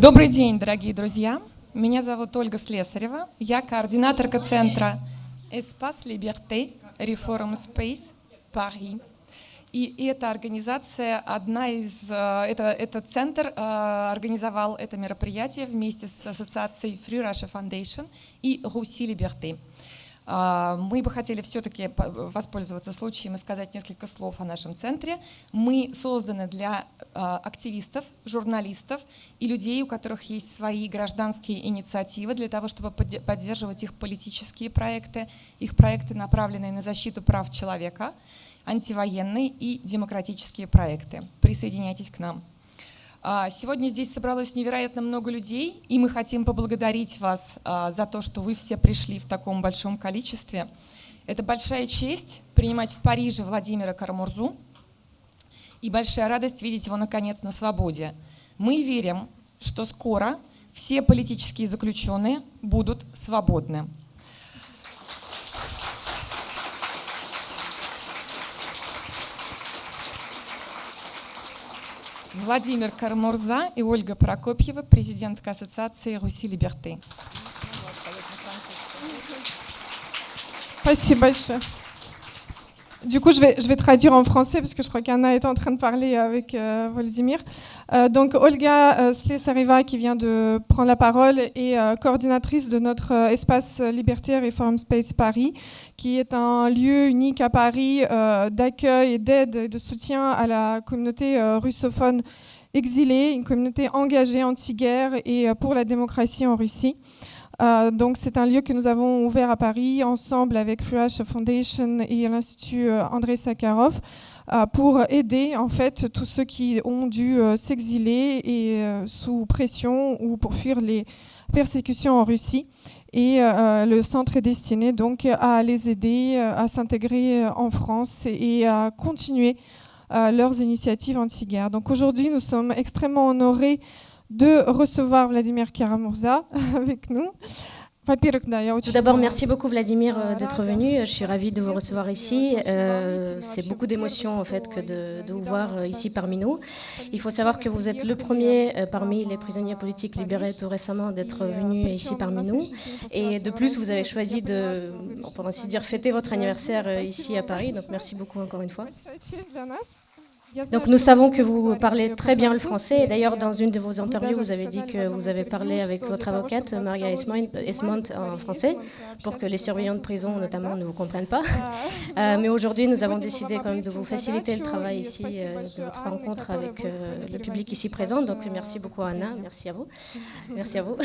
Добрый день, дорогие друзья. Меня зовут Ольга Слесарева. Я координаторка центра Espace Liberté Reform Space Paris. И эта организация, этот центр организовал это мероприятие вместе с ассоциацией Free Russia Foundation и Russie Liberté. Мы бы хотели все-таки воспользоваться случаем и сказать несколько слов о нашем центре. Мы созданы для активистов, журналистов и людей, у которых есть свои гражданские инициативы, для того, чтобы поддерживать их политические проекты, их проекты, направленные на защиту прав человека, антивоенные и демократические проекты. Присоединяйтесь к нам. Сегодня здесь собралось невероятно много людей, и мы хотим поблагодарить вас за то, что вы все пришли в таком большом количестве. Это большая честь принимать в Париже Владимира Карамурзу, и большая радость видеть его, наконец, на свободе. Мы верим, что скоро все политические заключенные будут свободны. Владимир Карамурза и Ольга Прокопьева, президентка ассоциации Russie Liberté. Спасибо большое. Du coup, je vais traduire en français parce que je crois qu'Anna est en train de parler avec Vladimir. Donc, Olga Slesareva, qui vient de prendre la parole, est coordinatrice de notre espace Liberté Reform Space Paris, qui est un lieu unique à Paris d'accueil et d'aide et de soutien à la communauté russophone exilée, une communauté engagée anti-guerre et pour la démocratie en Russie. Donc c'est un lieu que nous avons ouvert à Paris ensemble avec Free Russia Foundation et l'Institut Andrei Sakharov pour aider en fait tous ceux qui ont dû s'exiler et sous pression ou pour fuir les persécutions en Russie. Et le centre est destiné donc à les aider à s'intégrer en France et à continuer leurs initiatives anti-guerre. Donc aujourd'hui, nous sommes extrêmement honorés de recevoir Vladimir Karamurza avec nous. Tout d'abord, merci beaucoup Vladimir d'être venu. Je suis ravie de vous recevoir ici. C'est beaucoup d'émotions en fait que de vous voir ici parmi nous. Il faut savoir que vous êtes le premier parmi les prisonniers politiques libérés tout récemment d'être venu ici parmi nous. Et de plus, vous avez choisi de, on peut ainsi dire, fêter votre anniversaire ici à Paris. Donc merci beaucoup encore une fois. Donc nous savons que vous parlez très bien le français. Et d'ailleurs, dans une de vos interviews, vous avez dit que vous avez parlé avec votre avocate, Maria Esmont, en français, pour que les surveillants de prison, notamment, ne vous comprennent pas. Mais aujourd'hui, nous avons décidé quand même de vous faciliter le travail ici, de votre rencontre avec le public ici présent. Donc merci beaucoup Anna, merci à vous. Merci à vous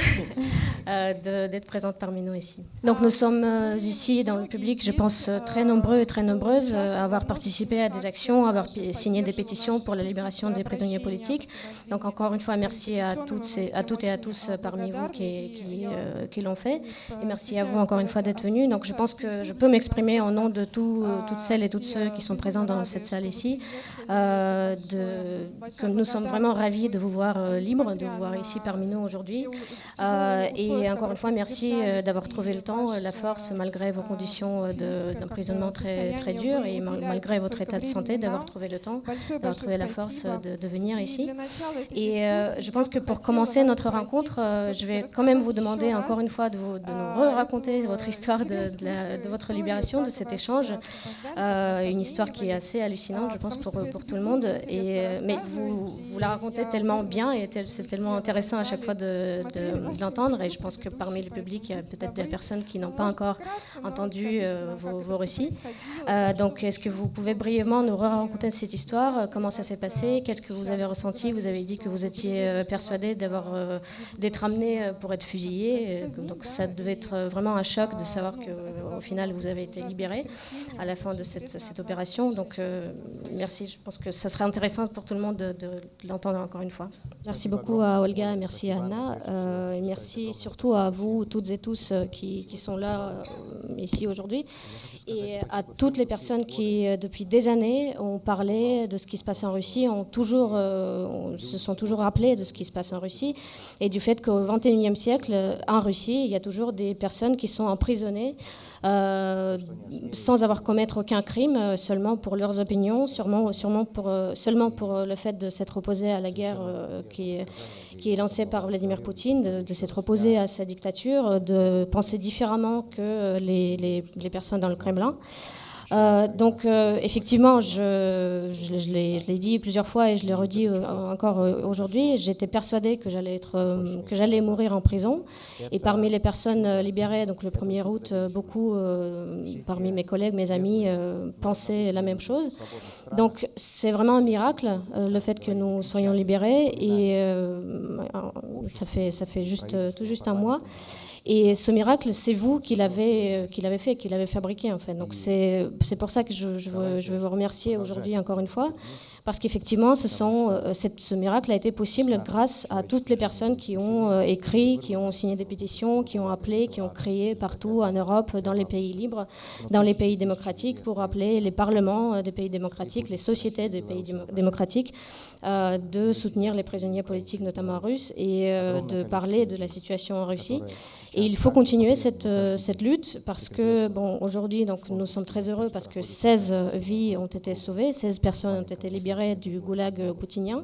d'être présente parmi nous ici. Donc nous sommes ici dans le public, je pense, très nombreux et très nombreuses à avoir participé à des actions, à avoir signé des pétitions pour la libération des prisonniers politiques. Donc encore une fois, merci à toutes et à tous parmi vous qui l'ont fait. Et merci à vous encore une fois d'être venus. Donc je pense que je peux m'exprimer en nom de toutes celles et tous ceux qui sont présents dans cette salle ici. Que nous sommes vraiment ravis de vous voir libres, de vous voir ici parmi nous aujourd'hui. Et encore une fois, merci d'avoir trouvé le temps, la force, malgré vos conditions d'emprisonnement très, très dures et malgré votre état de santé, d'avoir trouvé le temps, d'avoir trouvé la force de venir ici. Et je pense que pour commencer notre rencontre, je vais quand même vous demander encore une fois de nous raconter votre histoire de votre libération, de cet échange. Une histoire qui est assez hallucinante, je pense, pour tout le monde. Mais vous la racontez tellement bien et c'est tellement intéressant à chaque fois de l'entendre. Et je pense que parmi le public, il y a peut-être des personnes qui n'ont pas encore entendu vos récits. Donc, est-ce que vous pouvez brièvement nous raconter cette histoire? Comment ça s'est passé? Qu'est-ce que vous avez ressenti? Vous avez dit que vous étiez persuadé d'être amené pour être fusillé. Donc ça devait être vraiment un choc de savoir qu'au final vous avez été libéré à la fin de cette opération. Donc merci, je pense que ça serait intéressant pour tout le monde de l'entendre encore une fois. Merci beaucoup à Olga, merci à Anna. Et merci surtout à vous toutes et tous qui sont là ici aujourd'hui. et à toutes les personnes qui, depuis des années, ont parlé de ce qui se passe en Russie, se sont toujours rappelés de ce qui se passe en Russie, et du fait qu'au XXIe siècle, en Russie, il y a toujours des personnes qui sont emprisonnées sans avoir commettre aucun crime, seulement pour leurs opinions, seulement pour le fait de s'être opposé à la guerre qui est lancée par Vladimir Poutine, de s'être opposé à sa dictature, de penser différemment que les personnes dans le Kremlin. Donc effectivement, je l'ai dit plusieurs fois et je l'ai redit encore aujourd'hui, j'étais persuadée que j'allais mourir en prison. Et parmi les personnes libérées, donc le 1er août, beaucoup parmi mes collègues, mes amis, pensaient la même chose. Donc c'est vraiment un miracle le fait que nous soyons libérés, et ça fait tout juste un mois. Et ce miracle, c'est vous qui l'avez fait, qui l'avez fabriqué en fait. Donc c'est pour ça que je veux vous remercier aujourd'hui encore une fois, parce qu'effectivement, ce miracle a été possible grâce à toutes les personnes qui ont écrit, qui ont signé des pétitions, qui ont appelé, qui ont crié partout en Europe, dans les pays libres, dans les pays démocratiques, pour appeler les parlements des pays démocratiques, les sociétés des pays démocratiques, de soutenir les prisonniers politiques, notamment russes, et de parler de la situation en Russie. Et il faut continuer cette lutte, parce que, bon, aujourd'hui, donc, nous sommes très heureux parce que 16 vies ont été sauvées, 16 personnes ont été libérées du goulag poutinien.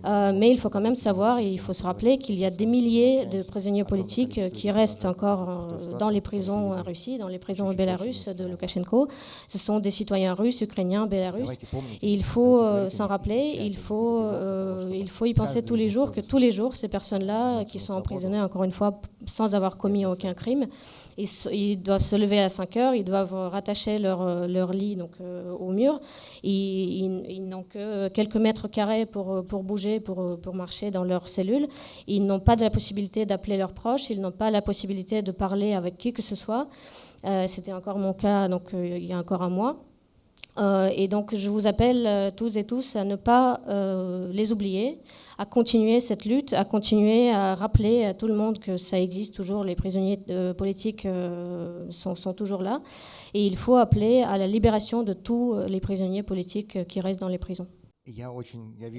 Mais il faut quand même savoir, et il faut se rappeler qu'il y a des milliers de prisonniers politiques qui restent encore dans les prisons en Russie, dans les prisons bélarusses de Loukachenko. Ce sont des citoyens russes, ukrainiens, bélarusses. Et il faut s'en rappeler, il faut y penser tous les jours, que tous les jours, ces personnes-là qui sont emprisonnées, encore une fois, sans avoir commis aucun crime, ils doivent se lever à 5 heures, ils doivent rattacher leur lit donc, au mur. Ils n'ont que quelques mètres carrés pour bouger, pour marcher dans leur cellule. Ils n'ont pas de la possibilité d'appeler leurs proches, ils n'ont pas la possibilité de parler avec qui que ce soit. C'était encore mon cas donc, il y a encore un mois. Et donc je vous appelle toutes et tous à ne pas les oublier, à continuer cette lutte, à continuer à rappeler à tout le monde que ça existe toujours, les prisonniers politiques sont toujours là, et il faut appeler à la libération de tous les prisonniers politiques qui restent dans les prisons.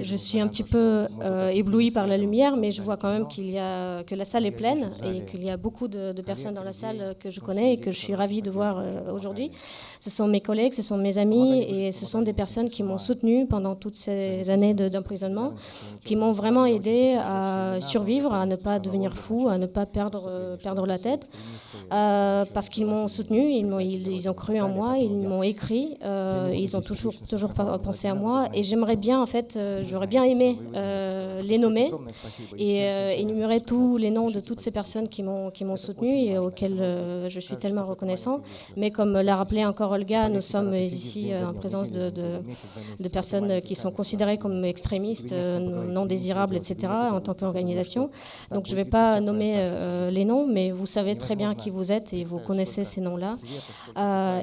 Je suis un petit peu éblouie par la lumière, mais je vois quand même que la salle est pleine et qu'il y a beaucoup de personnes dans la salle que je connais et que je suis ravie de voir aujourd'hui. Ce sont mes collègues, ce sont mes amis, et ce sont des personnes qui m'ont soutenue pendant toutes ces années d'emprisonnement, qui m'ont vraiment aidée à survivre, à ne pas devenir fou, à ne pas perdre la tête, parce qu'ils m'ont soutenue, ils ont cru en moi, ils m'ont écrit, ils ont toujours pensé à moi, et j'aimerais bien, en fait, j'aurais bien aimé les nommer et énumérer tous les noms de toutes ces personnes qui m'ont soutenu et auxquelles je suis tellement reconnaissant. Mais comme l'a rappelé encore Olga, nous sommes ici en présence de personnes qui sont considérées comme extrémistes, non désirables, etc., en tant qu'organisation. Donc je ne vais pas nommer les noms, mais vous savez très bien qui vous êtes et vous connaissez ces noms-là.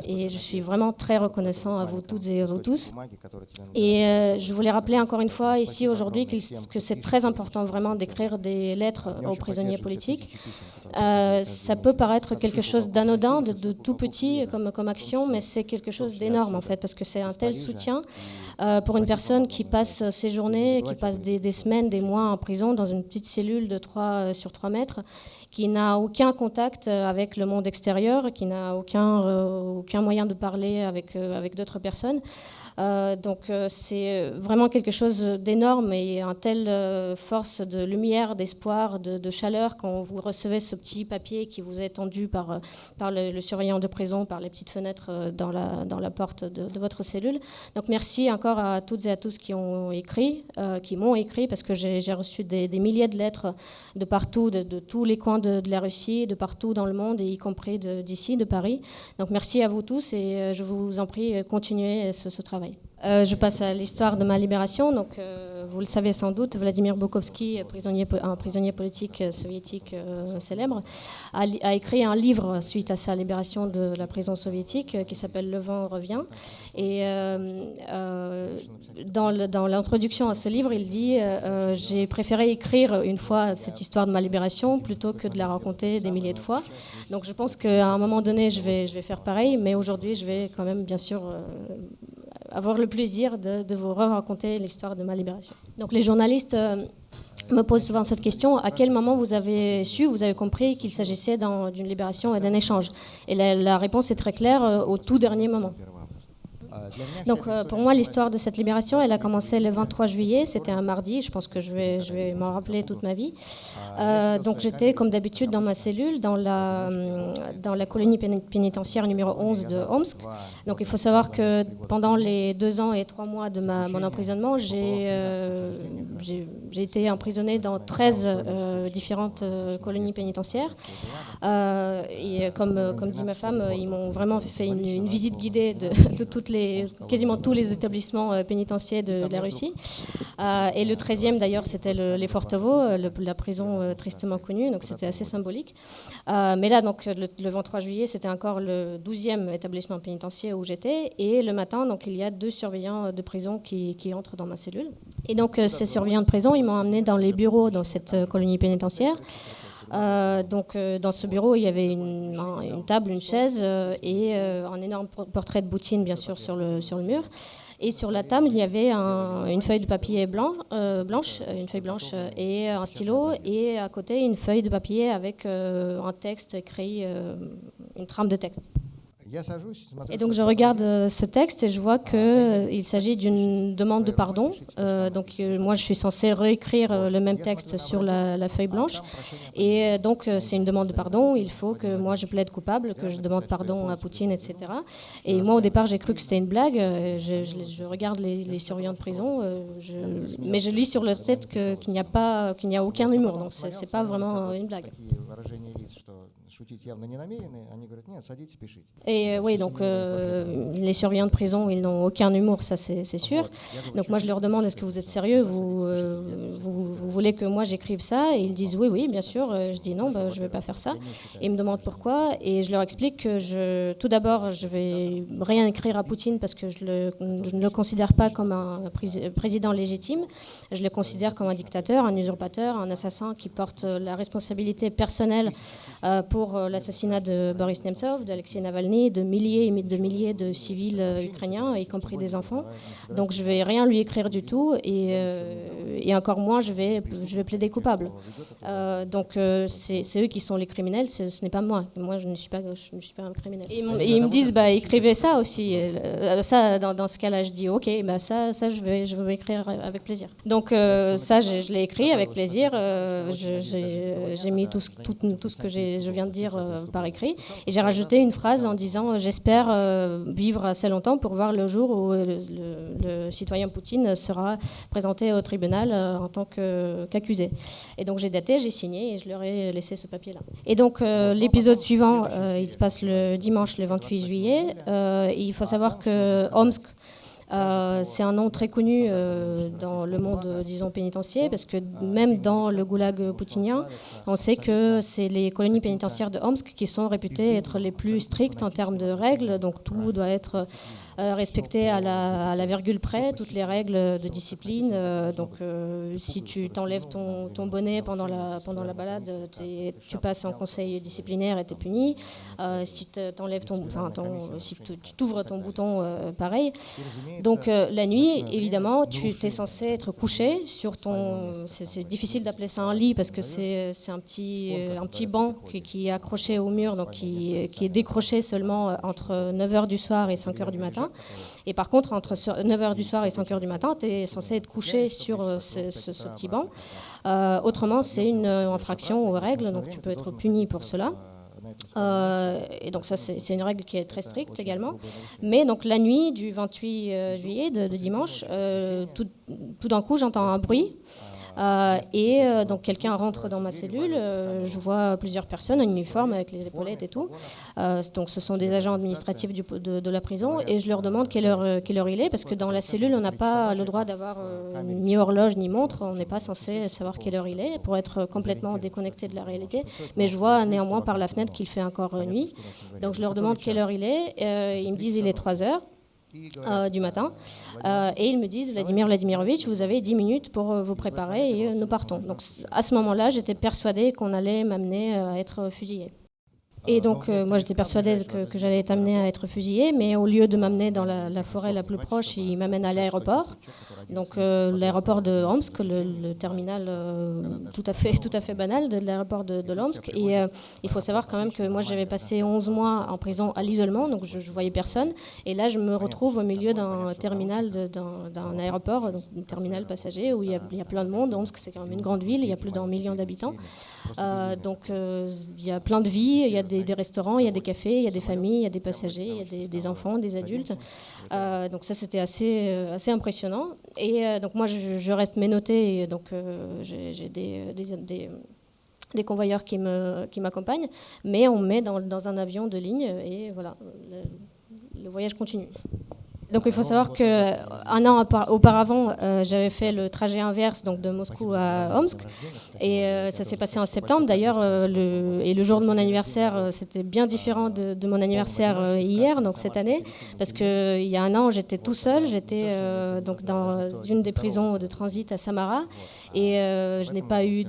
Et je suis vraiment très reconnaissant à vous toutes et à vous tous. Et je voulais rappeler encore une fois ici aujourd'hui que c'est très important vraiment d'écrire des lettres aux prisonniers politiques. Ça peut paraître quelque chose d'anodin, de tout petit comme action, mais c'est quelque chose d'énorme en fait, parce que c'est un tel soutien pour une personne qui passe ses journées, qui passe des semaines, des mois en prison dans une petite cellule de 3 sur 3 mètres, qui n'a aucun contact avec le monde extérieur, qui n'a aucun moyen de parler avec d'autres personnes. Donc c'est vraiment quelque chose d'énorme et une telle force de lumière, d'espoir, de chaleur quand vous recevez ce petit papier qui vous est tendu par le surveillant de prison, par les petites fenêtres dans la porte de votre cellule. Donc merci encore à toutes et à tous qui m'ont écrit, parce que j'ai reçu des milliers de lettres de partout, de tous les coins de la Russie, de partout dans le monde, et y compris d'ici, de Paris. Donc merci à vous tous, et je vous en prie, continuez ce travail. Je passe à l'histoire de ma libération. Donc, vous le savez sans doute, Vladimir Bukovski, un prisonnier politique soviétique célèbre, a écrit un livre suite à sa libération de la prison soviétique qui s'appelle Le vent revient. Et dans l'introduction à ce livre, il dit j'ai préféré écrire une fois cette histoire de ma libération plutôt que de la raconter des milliers de fois. Donc, je pense qu'à un moment donné, je vais faire pareil, mais aujourd'hui, je vais quand même, bien sûr, avoir le plaisir de vous raconter l'histoire de ma libération. Donc les journalistes me posent souvent cette question, à quel moment vous avez compris qu'il s'agissait d'une libération et d'un échange? Et la réponse est très claire, au tout dernier moment. Donc pour moi, l'histoire de cette libération, elle a commencé le 23 juillet, c'était un mardi, je pense que je vais m'en rappeler toute ma vie. Donc j'étais comme d'habitude dans ma cellule, dans la colonie pénitentiaire numéro 11 de Omsk. Donc il faut savoir que pendant les 2 ans et 3 mois de mon emprisonnement, j'ai été emprisonnée dans 13 différentes colonies pénitentiaires. Et comme dit ma femme, ils m'ont vraiment fait une visite guidée de quasiment tous les établissements pénitentiaires de la Russie. Et le 13e, d'ailleurs, c'était Lefortovo, la prison tristement connue, donc c'était assez symbolique. Mais là, donc, le 23 juillet, c'était encore le 12e établissement pénitentiaire où j'étais. Et le matin, donc, il y a 2 surveillants de prison qui entrent dans ma cellule. Et donc, ces surveillants de prison, ils m'ont amené dans les bureaux dans cette colonie pénitentiaire. Donc dans ce bureau, il y avait une table, une chaise et un énorme portrait de Poutine, bien sûr, sur le mur. Et sur la table, il y avait une feuille de papier blanche et un stylo, et à côté, une feuille de papier avec un texte écrit, une trame de texte. Et donc je regarde ce texte et je vois qu'il s'agit d'une demande de pardon. Moi je suis censée réécrire le même texte sur la feuille blanche. Et donc c'est une demande de pardon. Il faut que moi je plaide coupable, que je demande pardon à Poutine, etc. Et moi au départ j'ai cru que c'était une blague. Je regarde les surveillants de prison, mais je lis sur le texte qu'il n'y a aucun humour. Donc c'est pas vraiment une blague. Et oui, donc les surveillants de prison, ils n'ont aucun humour, ça c'est sûr. Donc moi je leur demande, est-ce que vous êtes sérieux, vous voulez que moi j'écrive ça? Et ils disent oui, bien sûr. Je dis non, je ne vais pas faire ça. Et ils me demandent pourquoi, et je leur explique que tout d'abord je vais rien écrire à Poutine parce que je ne le considère pas comme un président légitime. Je le considère comme un dictateur, un usurpateur, un assassin qui porte la responsabilité personnelle pour l'assassinat de Boris Nemtsov, d'Alexei Navalny, de milliers et de milliers de civils ukrainiens, y compris des enfants. Donc je ne vais rien lui écrire du tout, et encore moins je vais plaider coupable. Donc c'est eux qui sont les criminels, ce n'est pas moi. Moi je ne suis pas un criminel. Et ils me disent écrivez ça aussi. Ça dans ce cas-là je dis ok, ça je vais écrire avec plaisir. Donc ça je l'ai écrit avec plaisir. J'ai mis tout ce que je viens de dire par écrit, et j'ai rajouté une phrase en disant j'espère vivre assez longtemps pour voir le jour où le citoyen Poutine sera présenté au tribunal en tant qu'accusé. Et donc j'ai daté, j'ai signé et je leur ai laissé ce papier-là. Et donc l'épisode suivant, il se passe le dimanche, le 28 juillet. Il faut savoir que Omsk, c'est un nom très connu dans le monde, disons, pénitentiaire, parce que même dans le goulag poutinien, on sait que c'est les colonies pénitentiaires de Omsk qui sont réputées être les plus strictes en termes de règles. Donc tout doit être respecté à la virgule près, toutes les règles de discipline. Si tu t'enlèves ton bonnet pendant la balade, tu passes en conseil disciplinaire et tu es puni. Si tu t'ouvres ton bouton, pareil. Donc la nuit, évidemment, tu es censé être couché sur ton... C'est difficile d'appeler ça un lit parce que c'est un petit banc qui est accroché au mur, donc qui est décroché seulement entre 9h du soir et 5h du matin. Et par contre, entre 9h du soir et 5h du matin, tu es censé être couché sur ce petit banc. Autrement, c'est une infraction aux règles, donc tu peux être puni pour cela. Et donc ça, c'est une règle qui est très stricte également. Mais donc la nuit du 28 juillet, de dimanche, tout d'un coup, j'entends un bruit. Donc quelqu'un rentre dans ma cellule, je vois plusieurs personnes en uniforme avec les épaulettes et tout. Donc ce sont des agents administratifs de la prison et je leur demande quelle heure il est parce que dans la cellule on n'a pas le droit d'avoir ni horloge ni montre, on n'est pas censé savoir quelle heure il est pour être complètement déconnecté de la réalité. Mais je vois néanmoins par la fenêtre qu'il fait encore nuit. Donc je leur demande quelle heure il est, ils me disent il est 3 heures. Du matin et ils me disent Vladimir Vladimirovitch, vous avez 10 minutes pour vous préparer et nous partons. Donc à ce moment-là, j'étais persuadée qu'on allait m'amener à être fusillée. Et donc moi j'étais persuadée que j'allais être amenée à être fusillée, mais au lieu de m'amener dans la forêt la plus proche, ils m'amènent à l'aéroport. Donc l'aéroport de Omsk, le terminal tout à fait banal de l'aéroport de Omsk. Et il faut savoir quand même que moi j'avais passé 11 mois en prison à l'isolement, donc je voyais personne. Et là je me retrouve au milieu d'un terminal, d'un aéroport, donc un terminal passager où il y a plein de monde. Omsk c'est quand même une grande ville, il y a plus d'1 million d'habitants. Donc il y a plein de vie, il y a des restaurants, il y a des cafés, il y a des familles, il y a des passagers, il y a des enfants, des adultes. Donc ça c'était assez impressionnant. Et donc moi je reste ménotée, et donc j'ai des convoyeurs qui m'accompagnent, mais on me met dans un avion de ligne et voilà, le voyage continue. Donc il faut savoir qu'un an auparavant, j'avais fait le trajet inverse donc de Moscou à Omsk. Et ça s'est passé en septembre d'ailleurs. Et le jour de mon anniversaire, c'était bien différent de mon anniversaire hier, donc cette année. Parce qu'il y a un an, j'étais tout seul. J'étais donc dans une des prisons de transit à Samara. Et je n'ai pas eu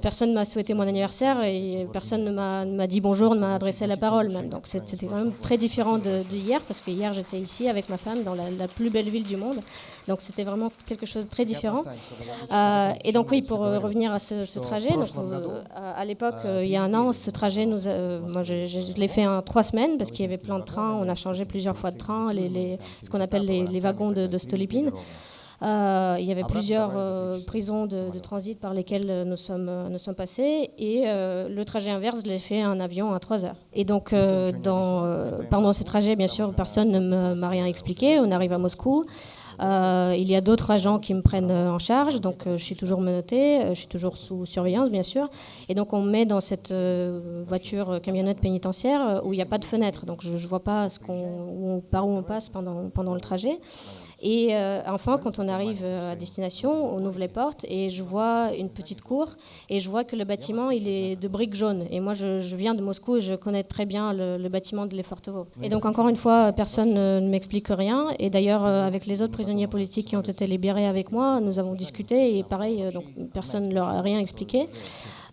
personne ne m'a souhaité mon anniversaire et personne ne m'a dit bonjour, ne m'a adressé la parole même. Donc c'était quand même très différent de hier, parce que hier j'étais ici avec ma femme dans la plus belle ville du monde. Donc c'était vraiment quelque chose de très différent. Et donc oui, pour revenir à ce trajet, donc, à l'époque, il y a un an, ce trajet, moi je l'ai fait en 3 semaines parce qu'il y avait plein de trains. On a changé plusieurs fois de train, ce qu'on appelle les wagons de Stolypine. Il y avait plusieurs prisons de transit par lesquelles nous sommes passés, et le trajet inverse, je l'ai fait en avion à 3 heures. Et donc, pendant ce trajet, bien sûr, personne ne m'a rien expliqué. On arrive à Moscou. Il y a d'autres agents qui me prennent en charge, donc je suis toujours menottée, je suis toujours sous surveillance, bien sûr. Et donc, on me met dans cette voiture camionnette pénitentiaire où il n'y a pas de fenêtre. Donc, je ne vois pas par où on passe pendant le trajet. Et enfin, quand on arrive à destination, on ouvre les portes et je vois une petite cour et je vois que le bâtiment, il est de briques jaunes. Et moi, je viens de Moscou et je connais très bien le bâtiment de Lefortovo. Et donc, encore une fois, personne ne m'explique rien. Et d'ailleurs, avec les autres prisonniers politiques qui ont été libérés avec moi, nous avons discuté et pareil, donc, personne ne leur a rien expliqué.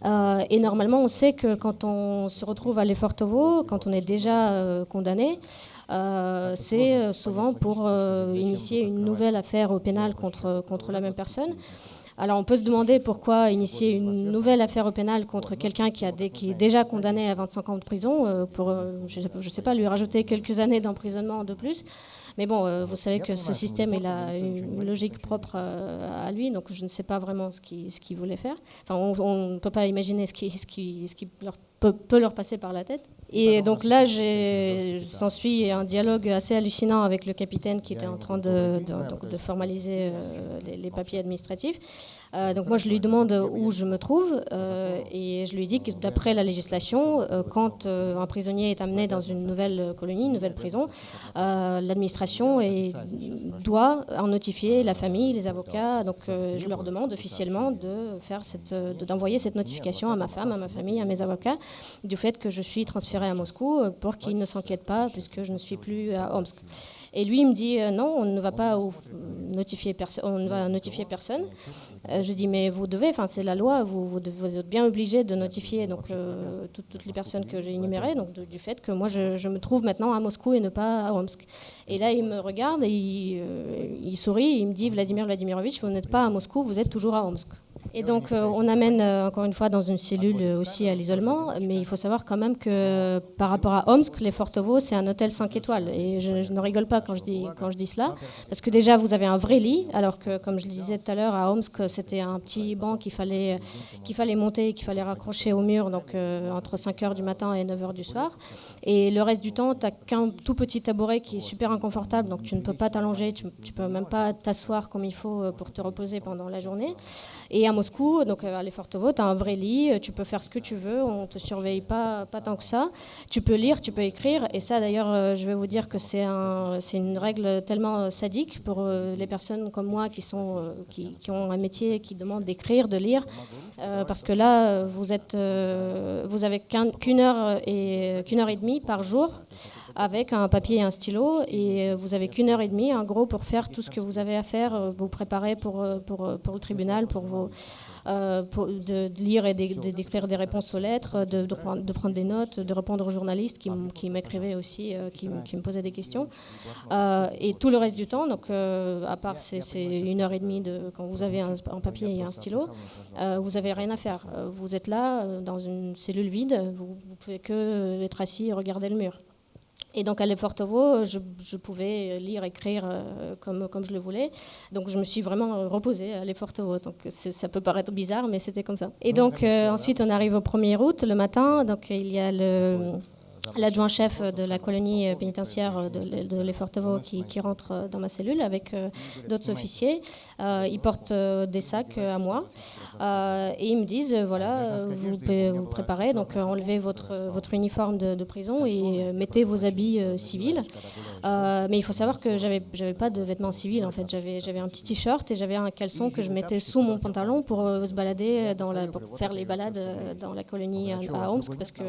Et normalement, on sait que quand on se retrouve à Lefortovo, quand on est déjà condamné, c'est souvent pour initier une nouvelle affaire au pénal contre la même personne. Alors on peut se demander pourquoi initier une nouvelle affaire au pénal contre quelqu'un qui est déjà condamné à 25 ans de prison pour, je sais pas, lui rajouter quelques années d'emprisonnement de plus. Mais bon, vous savez que ce système, il a une logique propre à lui, donc je ne sais pas vraiment ce qu'il voulait faire. Enfin, on ne peut pas imaginer ce qui peut leur passer par la tête. Et donc là, s'ensuit un dialogue assez hallucinant avec le capitaine qui était en train de formaliser les papiers administratifs. Donc moi, je lui demande où je me trouve et je lui dis que d'après la législation, quand un prisonnier est amené dans une nouvelle colonie, une nouvelle prison, l'administration doit en notifier la famille, les avocats. Donc je leur demande officiellement d'envoyer cette notification à ma femme, à ma famille, à mes avocats, du fait que je suis transférée à Moscou pour qu'ils ne s'inquiètent pas puisque je ne suis plus à Omsk. Et lui, il me dit non, on ne va pas notifier personne. Je dis mais vous devez, c'est la loi, vous êtes bien obligé de notifier donc toutes les personnes que j'ai énumérées, donc du fait que moi je me trouve maintenant à Moscou et ne pas à Omsk. Et là, il me regarde et il sourit, et il me dit Vladimir Vladimirovitch, vous n'êtes pas à Moscou, vous êtes toujours à Omsk. Et donc, on amène encore une fois dans une cellule aussi à l'isolement, mais il faut savoir quand même que par rapport à Omsk, les Fortovo, c'est un hôtel 5 étoiles. Et je ne rigole pas quand je dis cela, parce que déjà, vous avez un vrai lit, alors que, comme je le disais tout à l'heure, à Omsk, c'était un petit banc qu'il fallait monter, qu'il fallait raccrocher au mur, donc entre 5h du matin et 9h du soir. Et le reste du temps, tu n'as qu'un tout petit tabouret qui est super inconfortable, donc tu ne peux pas t'allonger, tu ne peux même pas t'asseoir comme il faut pour te reposer pendant la journée. Et à Moscou, donc à Lefortovo, tu as un vrai lit, tu peux faire ce que tu veux, on ne te surveille pas tant que ça. Tu peux lire, tu peux écrire, et ça d'ailleurs, je vais vous dire que c'est une règle tellement sadique pour les personnes comme moi qui ont un métier qui demande d'écrire, de lire, parce que là, vous avez qu'une heure et demie par jour avec un papier et un stylo, et vous avez qu'une heure et demie en gros pour faire tout ce que vous avez à faire, vous préparer pour le tribunal, de lire et d'écrire des réponses aux lettres, de prendre des notes, de répondre aux journalistes qui m'écrivaient aussi, qui me posaient des questions. Et tout le reste du temps, donc à part c'est une heure et demie quand vous avez un papier et un stylo, vous n'avez rien à faire. Vous êtes là dans une cellule vide, vous pouvez que être assis et regarder le mur. Et donc à Lefortovo, je pouvais lire, écrire comme je le voulais. Donc je me suis vraiment reposée à Lefortovo. Donc ça peut paraître bizarre, mais c'était comme ça. Et donc ensuite on arrive au 1er août, le matin. Donc il y a l'adjoint-chef de la colonie pénitentiaire de Lefortovo qui rentre dans ma cellule avec d'autres officiers. Ils portent des sacs à moi et ils me disent voilà, vous pouvez vous préparer, donc enlevez votre uniforme de prison et mettez vos habits civils. Mais il faut savoir que j'avais pas de vêtements civils en fait. J'avais un petit t-shirt et j'avais un caleçon que je mettais sous mon pantalon pour se balader pour faire les balades dans la colonie à Omsk, parce que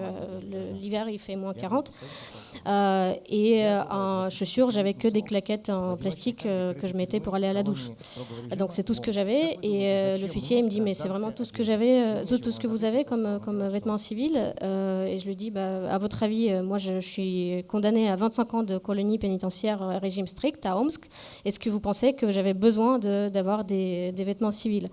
l'hiver il fait moins 40. Et en chaussures, j'avais que des claquettes en plastique que je mettais pour aller à la douche. Donc c'est tout ce que j'avais. Et l'officier il me dit mais c'est vraiment tout ce que j'avais, tout ce que vous avez comme vêtements civils. Et je lui dis à votre avis, moi je suis condamnée à 25 ans de colonie pénitentiaire à régime strict à Omsk. Est-ce que vous pensez que j'avais besoin d'avoir des vêtements civils?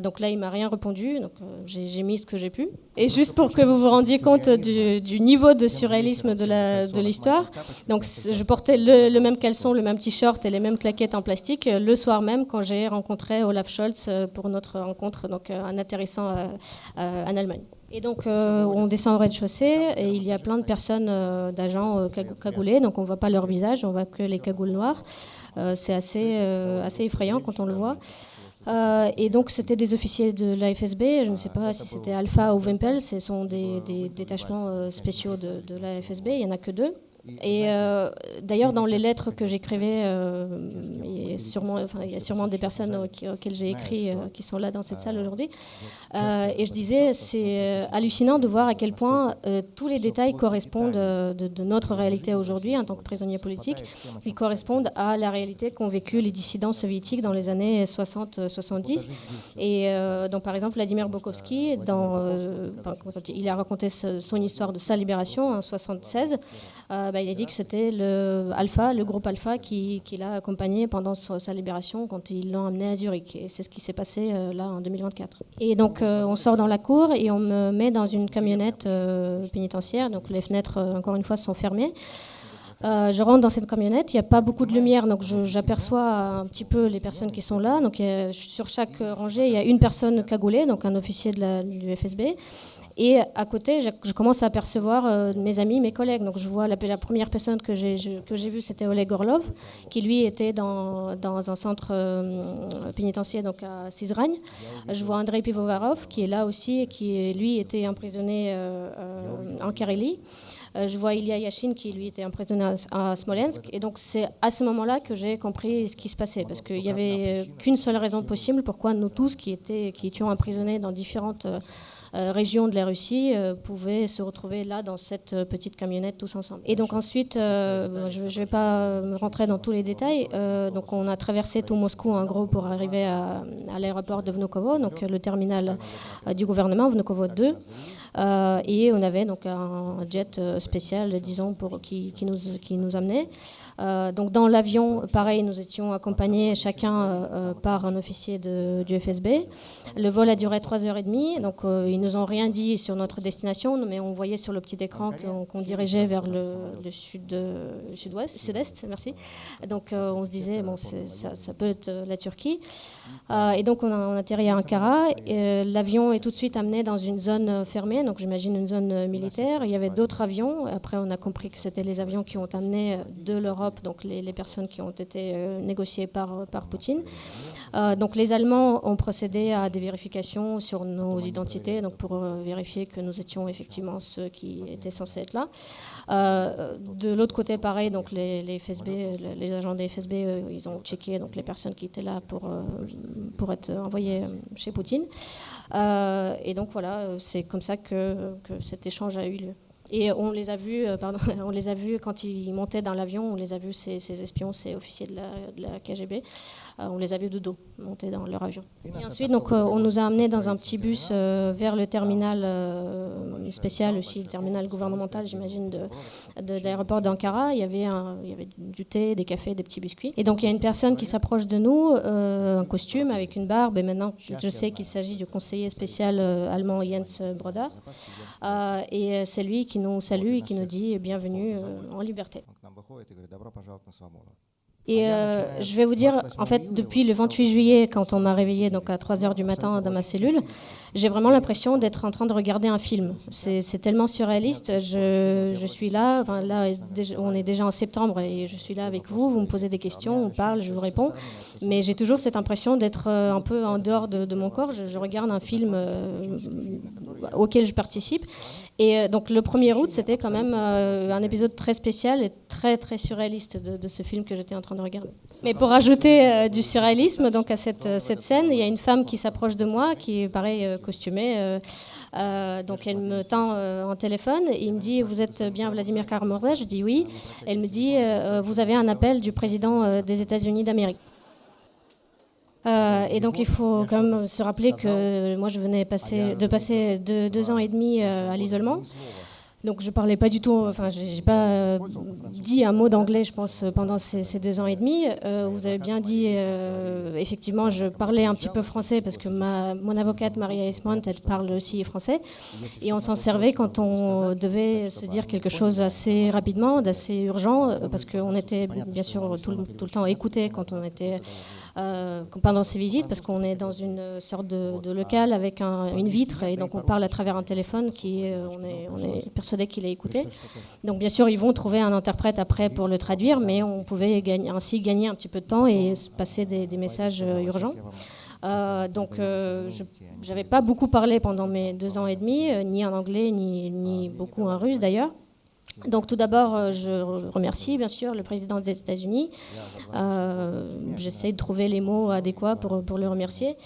Donc là il m'a rien répondu. Donc j'ai mis ce que j'ai pu. Et juste pour que vous vous rendiez compte du niveau de surréalisme de l'histoire, donc je portais le même caleçon, le même t-shirt et les mêmes claquettes en plastique le soir même quand j'ai rencontré Olaf Scholz pour notre rencontre, donc en atterrissant en Allemagne. Et donc on descend au rez-de-chaussée et il y a plein de personnes, d'agents cagoulés, donc on ne voit pas leur visage, on voit que les cagoules noires. C'est assez effrayant quand on le voit. Et donc c'était des officiers de la FSB, je ne sais pas si c'était Alpha ou Wempel, ce sont des détachements spéciaux de la FSB, il n'y en a que 2. Et d'ailleurs, dans les lettres que j'écrivais, il y a sûrement des personnes auxquelles j'ai écrit qui sont là dans cette salle aujourd'hui. Et je disais, c'est hallucinant de voir à quel point tous les détails correspondent de notre réalité aujourd'hui en tant que prisonniers politiques. Ils correspondent à la réalité qu'ont vécu les dissidents soviétiques dans les années 60-70. Et donc, par exemple, Vladimir Bokovski, quand il a raconté son histoire de sa libération en 1976, il a dit que c'était le groupe Alpha qui l'a accompagné pendant sa libération quand ils l'ont amené à Zurich. Et c'est ce qui s'est passé là en 2024. Et donc on sort dans la cour et on me met dans une camionnette pénitentiaire. Donc les fenêtres, encore une fois, sont fermées. Je rentre dans cette camionnette, il n'y a pas beaucoup de lumière, donc j'aperçois un petit peu les personnes qui sont là. Donc sur chaque rangée, il y a une personne cagoulée, donc un officier du FSB. Et à côté, je commence à apercevoir mes amis, mes collègues. Donc je vois la première personne que j'ai vue, c'était Oleg Orlov, qui lui était dans un centre pénitentiaire, donc à Sizragne. Je vois Andrei Pivovarov, qui est là aussi, et qui lui était emprisonné en Carélie. Je vois Ilya Yashin, qui lui était emprisonné à Smolensk. Et donc c'est à ce moment-là que j'ai compris ce qui se passait, parce qu'il n'y avait qu'une seule raison possible pourquoi nous tous qui étions emprisonnés dans différentes régions de la Russie pouvaient se retrouver là dans cette petite camionnette tous ensemble. Et donc ensuite, je ne vais pas rentrer dans tous les détails, donc on a traversé tout Moscou en gros pour arriver à l'aéroport de Vnukovo, donc le terminal du gouvernement, Vnukovo 2. Et on avait donc un jet spécial, disons, qui nous amenait. Donc dans l'avion, pareil, nous étions accompagnés chacun par un officier du FSB. Le vol a duré 3h30, donc ils nous ont rien dit sur notre destination, mais on voyait sur le petit écran qu'on dirigeait vers le sud-est, merci. Donc on se disait, bon, ça peut être la Turquie. Et donc on a atterri à Ankara. L'avion est tout de suite amené dans une zone fermée, donc j'imagine une zone militaire. Il y avait d'autres avions. Après, on a compris que c'était les avions qui ont amené de l'Europe, donc les personnes qui ont été négociées par Poutine. Donc les Allemands ont procédé à des vérifications sur nos identités, donc pour vérifier que nous étions effectivement ceux qui étaient censés être là. De l'autre côté, pareil, donc les FSB, les agents des FSB, ils ont checké donc les personnes qui étaient là pour être envoyées chez Poutine. Et donc voilà, c'est comme ça que cet échange a eu lieu. Et on les a vus, quand ils montaient dans l'avion, on les a vus, ces espions, ces officiers de la KGB, on les a vus de dos monter dans leur avion. Et ensuite, donc, on nous a amenés dans un petit bus vers le terminal spécial aussi, le terminal gouvernemental, j'imagine, de l'aéroport d'Ankara. Il y avait du thé, des cafés, des petits biscuits. Et donc, il y a une personne qui s'approche de nous, en costume, avec une barbe. Et maintenant, je sais qu'il s'agit du conseiller spécial allemand Jens Brodar. Et c'est lui qui nous salue et qui nous dit bienvenue en liberté. Et je vais vous dire, en fait, depuis le 28 juillet, quand on m'a réveillée donc à 3h du matin dans ma cellule, j'ai vraiment l'impression d'être en train de regarder un film. C'est tellement surréaliste. Je suis là, on est déjà en septembre et je suis là avec vous, vous me posez des questions, on parle, je vous réponds. Mais j'ai toujours cette impression d'être un peu en dehors de mon corps. Je regarde un film auquel je participe. Et donc le 1er août, c'était quand même un épisode très spécial et très, très surréaliste de ce film que j'étais en train de regarder. Mais pour ajouter du surréalisme donc à cette scène, il y a une femme qui s'approche de moi, qui est pareil costumée. Donc elle me tend un téléphone et il me dit « Vous êtes bien Vladimir Kara-Murza ?» Je dis « Oui ». Elle me dit « Vous avez un appel du président des États-Unis d'Amérique ». Et donc il faut quand même se rappeler que moi je venais de passer 2 ans et demi à l'isolement. Donc je parlais pas du tout, enfin j'ai pas dit un mot d'anglais, je pense, pendant ces 2 ans et demi. Vous avez bien dit, effectivement, je parlais un petit peu français parce que mon avocate Maria Esmont, elle parle aussi français. Et on s'en servait quand on devait se dire quelque chose assez rapidement, d'assez urgent, parce qu'on était bien sûr tout le temps écoutés quand on était pendant ces visites, parce qu'on est dans une sorte de local avec une vitre et donc on parle à travers un téléphone on est persuadé qu'il est écouté. Donc bien sûr ils vont trouver un interprète après pour le traduire, mais on pouvait ainsi gagner un petit peu de temps et passer des messages urgents. Donc je n'avais pas beaucoup parlé pendant mes 2 ans et demi, ni en anglais ni beaucoup en russe d'ailleurs. Donc tout d'abord, je remercie bien sûr le président des États-Unis. J'essaie de trouver les mots adéquats pour le remercier.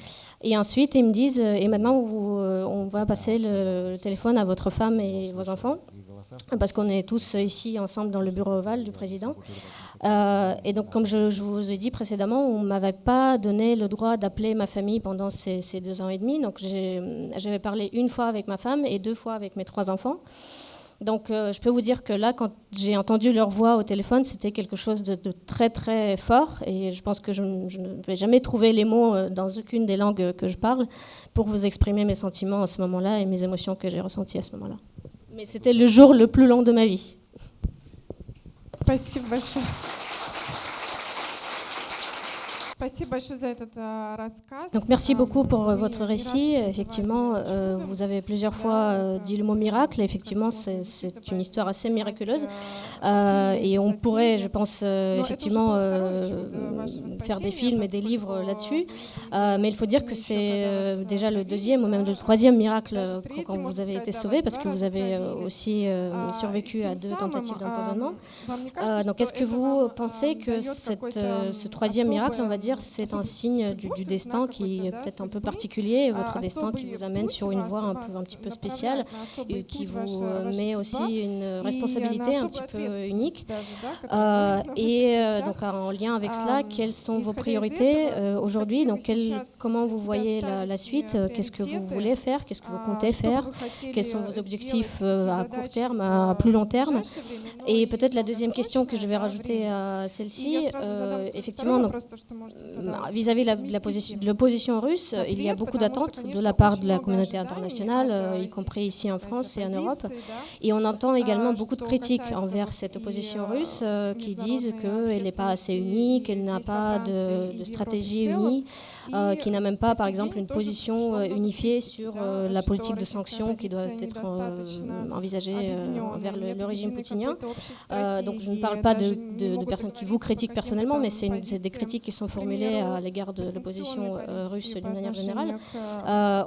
Et ensuite, ils me disent, et maintenant, on va passer le téléphone à votre femme et vos enfants, parce qu'on est tous ici ensemble dans le bureau ovale du président. Et donc, comme je vous ai dit précédemment, on ne m'avait pas donné le droit d'appeler ma famille pendant ces 2 ans et demi. Donc, j'avais parlé 1 fois avec ma femme et 2 fois avec mes 3 enfants. Donc, je peux vous dire que là, quand j'ai entendu leur voix au téléphone, c'était quelque chose de très, très fort. Et je pense que je ne vais jamais trouver les mots dans aucune des langues que je parle pour vous exprimer mes sentiments à ce moment-là et mes émotions que j'ai ressenties à ce moment-là. Mais c'était le jour le plus long de ma vie. Спасибо большое. Donc merci beaucoup pour votre récit. Effectivement, vous avez plusieurs fois dit le mot miracle. Effectivement, c'est une histoire assez miraculeuse. Et on pourrait, je pense, effectivement faire des films et des livres là-dessus. Mais il faut dire que c'est déjà le 2e ou même le 3e miracle quand vous avez été sauvé, parce que vous avez aussi survécu à 2 tentatives d'empoisonnement. Donc est-ce que vous pensez que ce 3e miracle, on va dire, dire, c'est un signe du destin qui est peut-être un peu particulier, votre destin qui vous amène sur une voie un petit peu spéciale et qui vous met aussi une responsabilité un petit peu unique. Donc en lien avec cela, quelles sont vos priorités aujourd'hui? Donc comment vous voyez la suite? Qu'est-ce que vous voulez faire? Qu'est-ce que vous comptez faire? Quels sont vos objectifs à court terme, à plus long terme? Et peut-être la deuxième question que je vais rajouter à celle-ci, effectivement, vis-à-vis de l'opposition russe, il y a beaucoup d'attentes de la part de la communauté internationale, y compris ici en France et en Europe. Et on entend également beaucoup de critiques envers cette opposition russe qui disent qu'elle n'est pas assez unie, qu'elle n'a pas de stratégie unie, qui n'a même pas, par exemple, une position unifiée sur la politique de sanctions qui doit être envisagée envers le régime poutinien. Donc je ne parle pas de personnes qui vous critiquent personnellement, mais c'est des critiques qui sont formulées à l'égard de l'opposition russe d'une manière générale.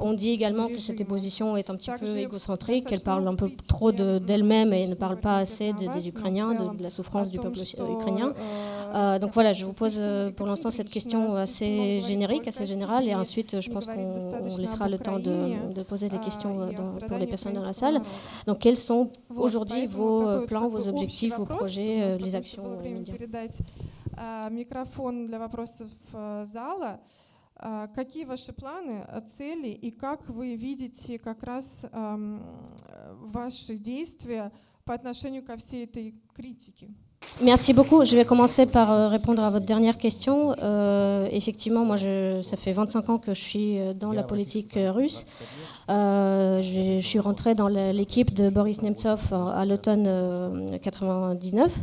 On dit également que cette opposition est un petit peu égocentrique, qu'elle parle un peu trop d'elle-même et ne parle pas assez des Ukrainiens, de la souffrance du peuple ukrainien. Donc voilà, je vous pose pour l'instant cette question assez générique, assez générale, et ensuite je pense qu'on laissera le temps de poser des questions pour les personnes dans la salle. Donc quels sont aujourd'hui vos plans, vos objectifs, vos projets, les actions immédiates? Микрофон для вопросов зала. Какие ваши планы, цели и как вы видите как раз ваши действия по отношению ко всей этой критике? Merci beaucoup. Je vais commencer par répondre à votre dernière question. Effectivement, moi, ça fait 25 ans que je suis dans la politique russe. Je suis rentrée dans l'équipe de Boris Nemtsov à l'automne 99.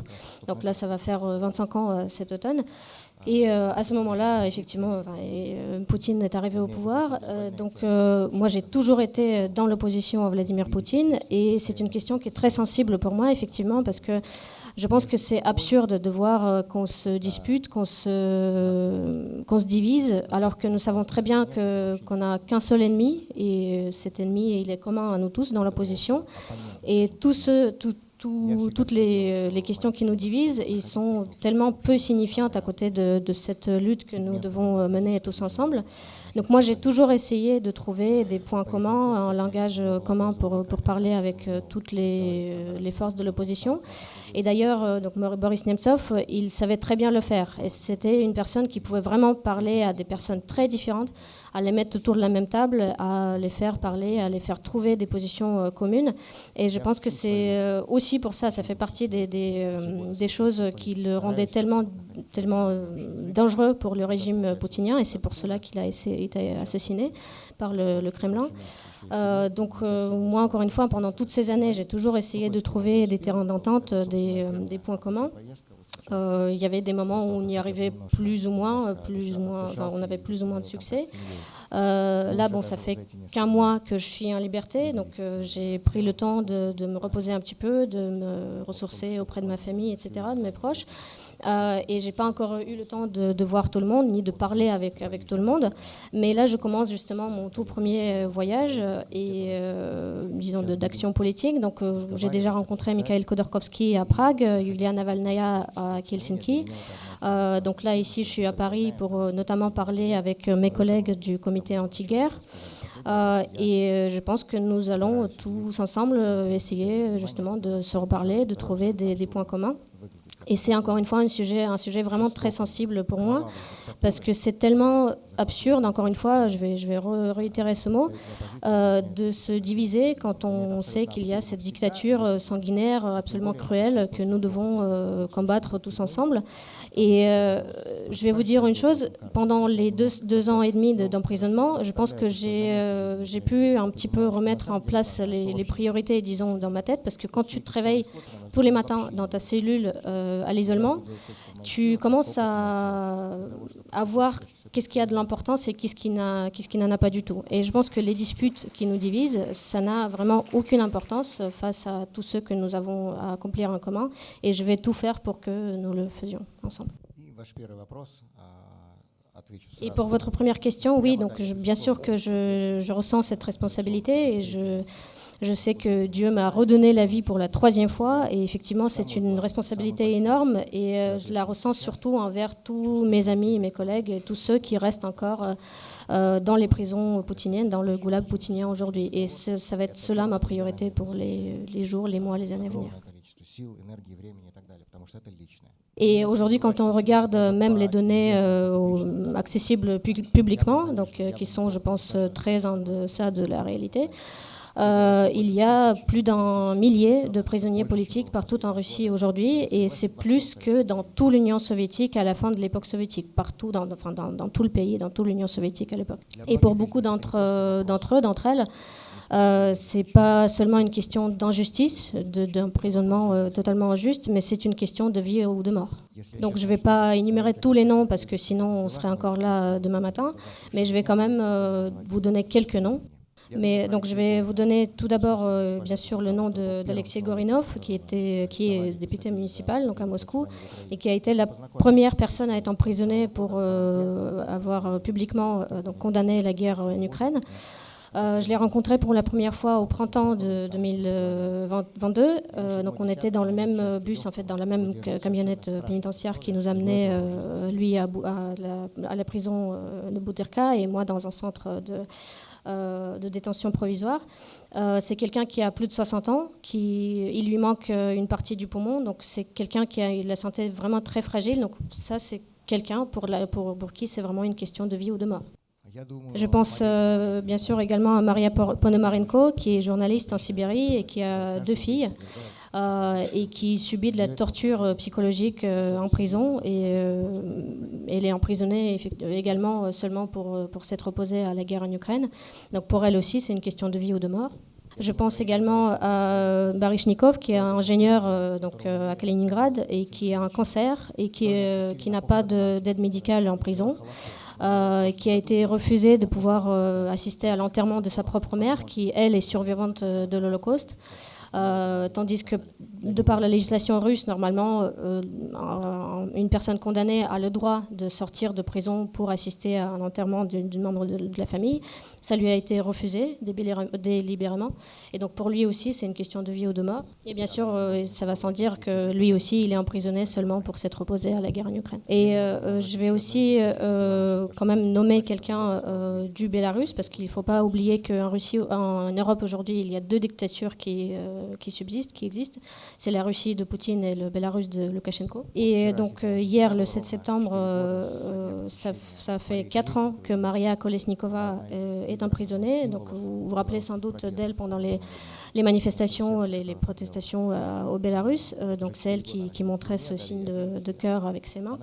Donc là, ça va faire 25 ans cet automne. Et à ce moment-là, effectivement, Poutine est arrivé au pouvoir. Donc moi, j'ai toujours été dans l'opposition à Vladimir Poutine. Et c'est une question qui est très sensible pour moi, effectivement, parce que je pense que c'est absurde de voir qu'on se dispute, qu'on se divise, alors que nous savons très bien qu'on n'a qu'un seul ennemi, et cet ennemi, il est commun à nous tous dans l'opposition. Et toutes les questions qui nous divisent, ils sont tellement peu signifiantes à côté de cette lutte que nous devons mener tous ensemble. Donc moi, j'ai toujours essayé de trouver des points communs, un langage commun pour parler avec toutes les forces de l'opposition. Et d'ailleurs, donc Boris Nemtsov, il savait très bien le faire. Et c'était une personne qui pouvait vraiment parler à des personnes très différentes, à les mettre autour de la même table, à les faire parler, à les faire trouver des positions communes. Et je pense que c'est aussi pour ça fait partie des choses qui le rendaient tellement dangereux pour le régime poutinien. Et c'est pour cela qu'il a été assassiné par le Kremlin. Donc moi, encore une fois, pendant toutes ces années, j'ai toujours essayé de trouver des terrains d'entente, des points communs. Il y avait des moments où on y arrivait plus ou moins, on avait plus ou moins de succès. Là, bon, ça fait qu'un mois que je suis en liberté, donc j'ai pris le temps de me reposer un petit peu, de me ressourcer auprès de ma famille, etc., de mes proches. Et j'ai pas encore eu le temps de voir tout le monde, ni de parler avec tout le monde. Mais là, je commence justement mon tout premier voyage disons d'action politique. Donc, j'ai déjà rencontré Mikhail Khodorkovsky à Prague, Yulia Navalnaya à Helsinki. Donc là, ici, je suis à Paris pour notamment parler avec mes collègues du comité anti-guerre. Et je pense que nous allons tous ensemble essayer justement de se reparler, de trouver des points communs. Et c'est encore une fois un sujet vraiment très sensible pour moi, parce que c'est tellement absurde, encore une fois, je vais réitérer ce mot, de se diviser quand on sait qu'il y a cette dictature sanguinaire absolument cruelle que nous devons combattre tous ensemble. Et je vais vous dire une chose, pendant les deux ans et demi d'emprisonnement, je pense que j'ai pu un petit peu remettre en place les priorités, disons, dans ma tête, parce que quand tu te réveilles tous les matins dans ta cellule à l'isolement, tu commences à voir qu'est-ce qui a de l'importance et qu'est-ce qui n'en a pas du tout. Et je pense que les disputes qui nous divisent, ça n'a vraiment aucune importance face à tous ceux que nous avons à accomplir en commun. Et je vais tout faire pour que nous le faisions ensemble. Et pour votre première question, oui, donc bien sûr que je ressens cette responsabilité et Je sais que Dieu m'a redonné la vie pour la 3e fois et effectivement c'est une responsabilité énorme et je la ressens surtout envers tous mes amis et mes collègues et tous ceux qui restent encore dans les prisons poutiniennes, dans le goulag poutinien aujourd'hui. Et ça va être cela ma priorité pour les jours, les mois, les années à venir. Et aujourd'hui, quand on regarde même les données accessibles publiquement, donc, qui sont, je pense, très en deçà de la réalité, il y a plus d'1 millier de prisonniers politiques partout en Russie aujourd'hui, et c'est plus que dans toute l'Union soviétique à la fin de l'époque soviétique, partout dans tout le pays, dans toute l'Union soviétique à l'époque. Et pour beaucoup d'entre elles, c'est pas seulement une question d'injustice, d'emprisonnement totalement injuste, mais c'est une question de vie ou de mort. Donc je ne vais pas énumérer tous les noms parce que sinon on serait encore là demain matin, mais je vais quand même vous donner quelques noms. Mais donc je vais vous donner tout d'abord bien sûr le nom d'Alexei Gorinov qui est député municipal donc à Moscou et qui a été la première personne à être emprisonnée pour avoir publiquement donc condamné la guerre en Ukraine. Je l'ai rencontré pour la première fois au printemps de 2022. Donc on était dans le même bus, en fait, dans la même camionnette pénitentiaire qui nous amenait, lui, à la prison de Butyrka et moi dans un centre de détention provisoire. C'est quelqu'un qui a plus de 60 ans, il lui manque une partie du poumon, donc c'est quelqu'un qui a la santé vraiment très fragile. Donc ça, c'est quelqu'un pour qui c'est vraiment une question de vie ou de mort. Je pense bien sûr également à Maria Ponomarenko, qui est journaliste en Sibérie et qui a 2 filles et qui subit de la torture psychologique en prison. Et elle est emprisonnée également seulement pour s'être opposée à la guerre en Ukraine. Donc pour elle aussi, c'est une question de vie ou de mort. Je pense également à Baryshnikov, qui est ingénieur à Kaliningrad et qui a un cancer et qui n'a pas d'aide médicale en prison. Qui a été refusé de pouvoir assister à l'enterrement de sa propre mère, qui, elle, est survivante de l'Holocauste. Tandis que, de par la législation russe, normalement, une personne condamnée a le droit de sortir de prison pour assister à un enterrement d'un membre de la famille. Ça lui a été refusé délibérément. Et donc, pour lui aussi, c'est une question de vie ou de mort. Et bien sûr, ça va sans dire que lui aussi, il est emprisonné seulement pour s'être opposé à la guerre en Ukraine. Et je vais aussi quand même nommer quelqu'un du Bélarus, parce qu'il ne faut pas oublier qu'en Europe, aujourd'hui, il y a 2 dictatures qui existent. C'est la Russie de Poutine et le Bélarus de Loukachenko. Et donc hier, le 7 septembre, ça fait 4 ans que Maria Kolesnikova est emprisonnée. Donc vous vous rappelez sans doute d'elle pendant les manifestations, les protestations au Bélarus. Donc c'est elle qui montrait ce signe de cœur avec ses mains.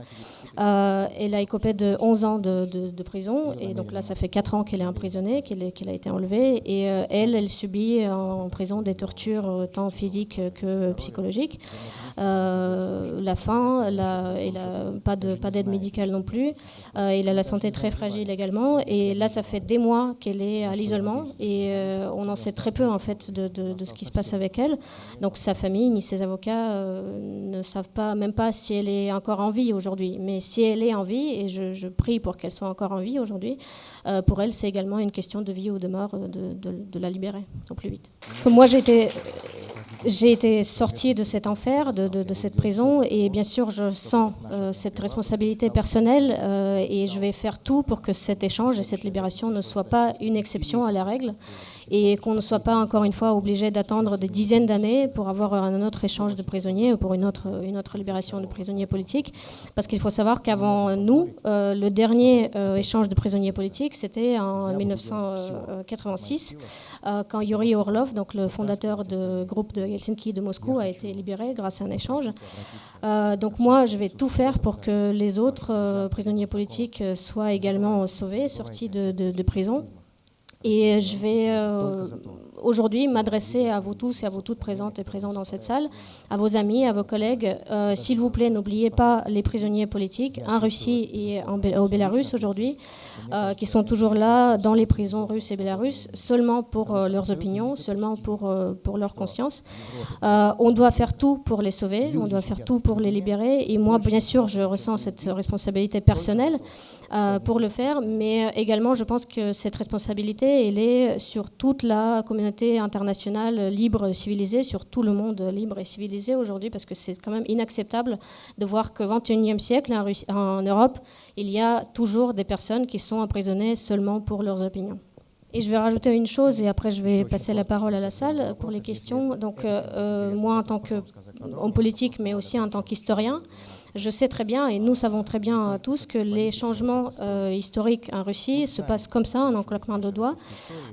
Elle a écopé de 11 ans de prison. Et donc là, ça fait 4 ans qu'elle est emprisonnée, qu'elle a été enlevée. Et elle subit en prison des tortures tant physiques que psychologiques. La faim, elle n'a pas d'aide médicale non plus. Elle a la santé très fragile également. Et là, ça fait des mois qu'elle est à l'isolement. Et on en sait très peu, en fait, de ce qui se passe avec elle. Donc sa famille ni ses avocats ne savent même pas si elle est encore en vie aujourd'hui. Mais si elle est en vie, et je prie pour qu'elle soit encore en vie aujourd'hui, pour elle, c'est également une question de vie ou de mort de la libérer au plus vite. Comme moi, j'ai été sortie de cet enfer, de cette prison, et bien sûr, je sens cette responsabilité personnelle et je vais faire tout pour que cet échange et cette libération ne soient pas une exception à la règle et qu'on ne soit pas encore une fois obligé d'attendre des dizaines d'années pour avoir un autre échange de prisonniers ou pour une autre libération de prisonniers politiques. Parce qu'il faut savoir qu'avant nous, le dernier échange de prisonniers politiques, c'était en 1986, quand Yuri Orlov, donc le fondateur du groupe de Helsinki de Moscou, a été libéré grâce à un échange. Donc moi, je vais tout faire pour que les autres prisonniers politiques soient également sauvés, sortis de prison. Et je vais aujourd'hui m'adresser à vous tous et à vous toutes présentes et présents dans cette salle, à vos amis, à vos collègues. S'il vous plaît, n'oubliez pas les prisonniers politiques en Russie et au Bélarus aujourd'hui, qui sont toujours là dans les prisons russes et bélarusses, seulement pour leurs opinions, seulement pour leur conscience. On doit faire tout pour les sauver, on doit faire tout pour les libérer. Et moi, bien sûr, je ressens cette responsabilité personnelle pour le faire, mais également, je pense que cette responsabilité, elle est sur toute la communauté communauté internationale libre, civilisée, sur tout le monde libre et civilisé aujourd'hui, parce que c'est quand même inacceptable de voir qu'au XXIe siècle, en Europe, il y a toujours des personnes qui sont emprisonnées seulement pour leurs opinions. Et je vais rajouter une chose, et après je vais passer la parole à la salle pour les questions. Donc moi, en tant qu'homme politique, mais aussi en tant qu'historien, je sais très bien, et nous savons très bien tous, que les changements historiques en Russie se passent comme ça, en un claquement de doigts,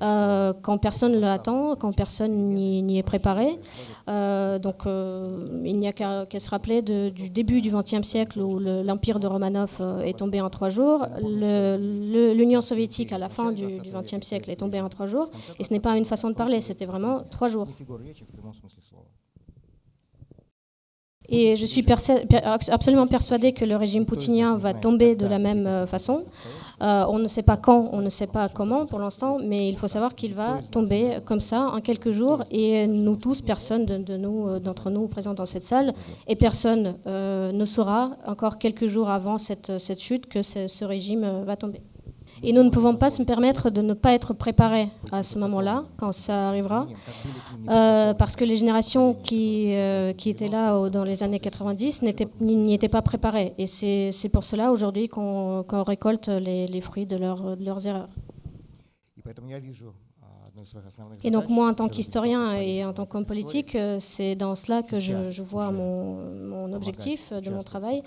quand personne ne l'attend, quand personne n'y est préparé. Donc il n'y a qu'à se rappeler du début du XXe siècle où l'empire de Romanov est tombé en 3 jours. L'Union soviétique, à la fin du XXe siècle, est tombée en 3 jours. Et ce n'est pas une façon de parler, c'était vraiment 3 jours. Et je suis absolument persuadée que le régime poutinien va tomber de la même façon. On ne sait pas quand, on ne sait pas comment pour l'instant, mais il faut savoir qu'il va tomber comme ça en quelques jours. Et nous tous, personne d'entre nous présents dans cette salle, et personne ne saura encore quelques jours avant cette chute que ce régime va tomber. Et nous ne pouvons pas se permettre de ne pas être préparés à ce moment-là, quand ça arrivera, parce que les générations qui étaient là dans les années 90 n'y étaient pas préparées. Et c'est pour cela aujourd'hui qu'on récolte les fruits de leurs erreurs. Et donc moi, en tant qu'historien et en tant qu'homme politique, c'est dans cela que je vois mon objectif de mon travail,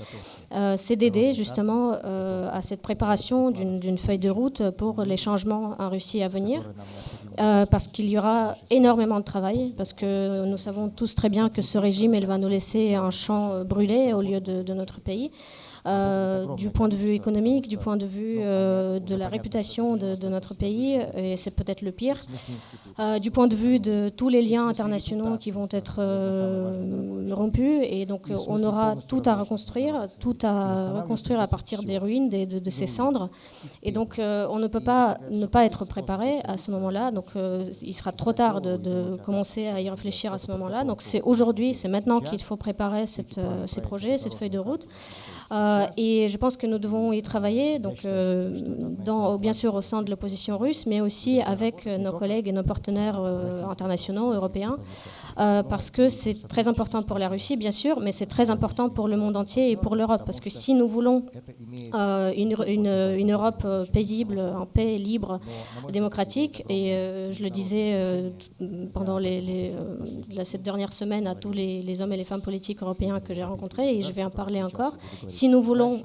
c'est d'aider justement à cette préparation d'une feuille de route pour les changements en Russie à venir, parce qu'il y aura énormément de travail, parce que nous savons tous très bien que ce régime, il va nous laisser un champ brûlé au lieu de notre pays. Du point de vue économique, du point de vue de la réputation de notre pays, et c'est peut-être le pire, du point de vue de tous les liens internationaux qui vont être rompus, et donc on aura tout à reconstruire à partir des ruines, de ces cendres, et donc on ne peut pas ne pas être préparé à ce moment-là, donc il sera trop tard de commencer à y réfléchir à ce moment-là, donc c'est aujourd'hui, c'est maintenant qu'il faut préparer ces projets, cette feuille de route. Et je pense que nous devons y travailler, donc, bien sûr au sein de l'opposition russe, mais aussi avec nos collègues et nos partenaires internationaux, européens, parce que c'est très important pour la Russie, bien sûr, mais c'est très important pour le monde entier et pour l'Europe, parce que si nous voulons une Europe paisible, en paix, libre, démocratique, et je le disais pendant cette dernière semaine à tous les hommes et les femmes politiques européens que j'ai rencontrés, et je vais en parler encore, si nous voulons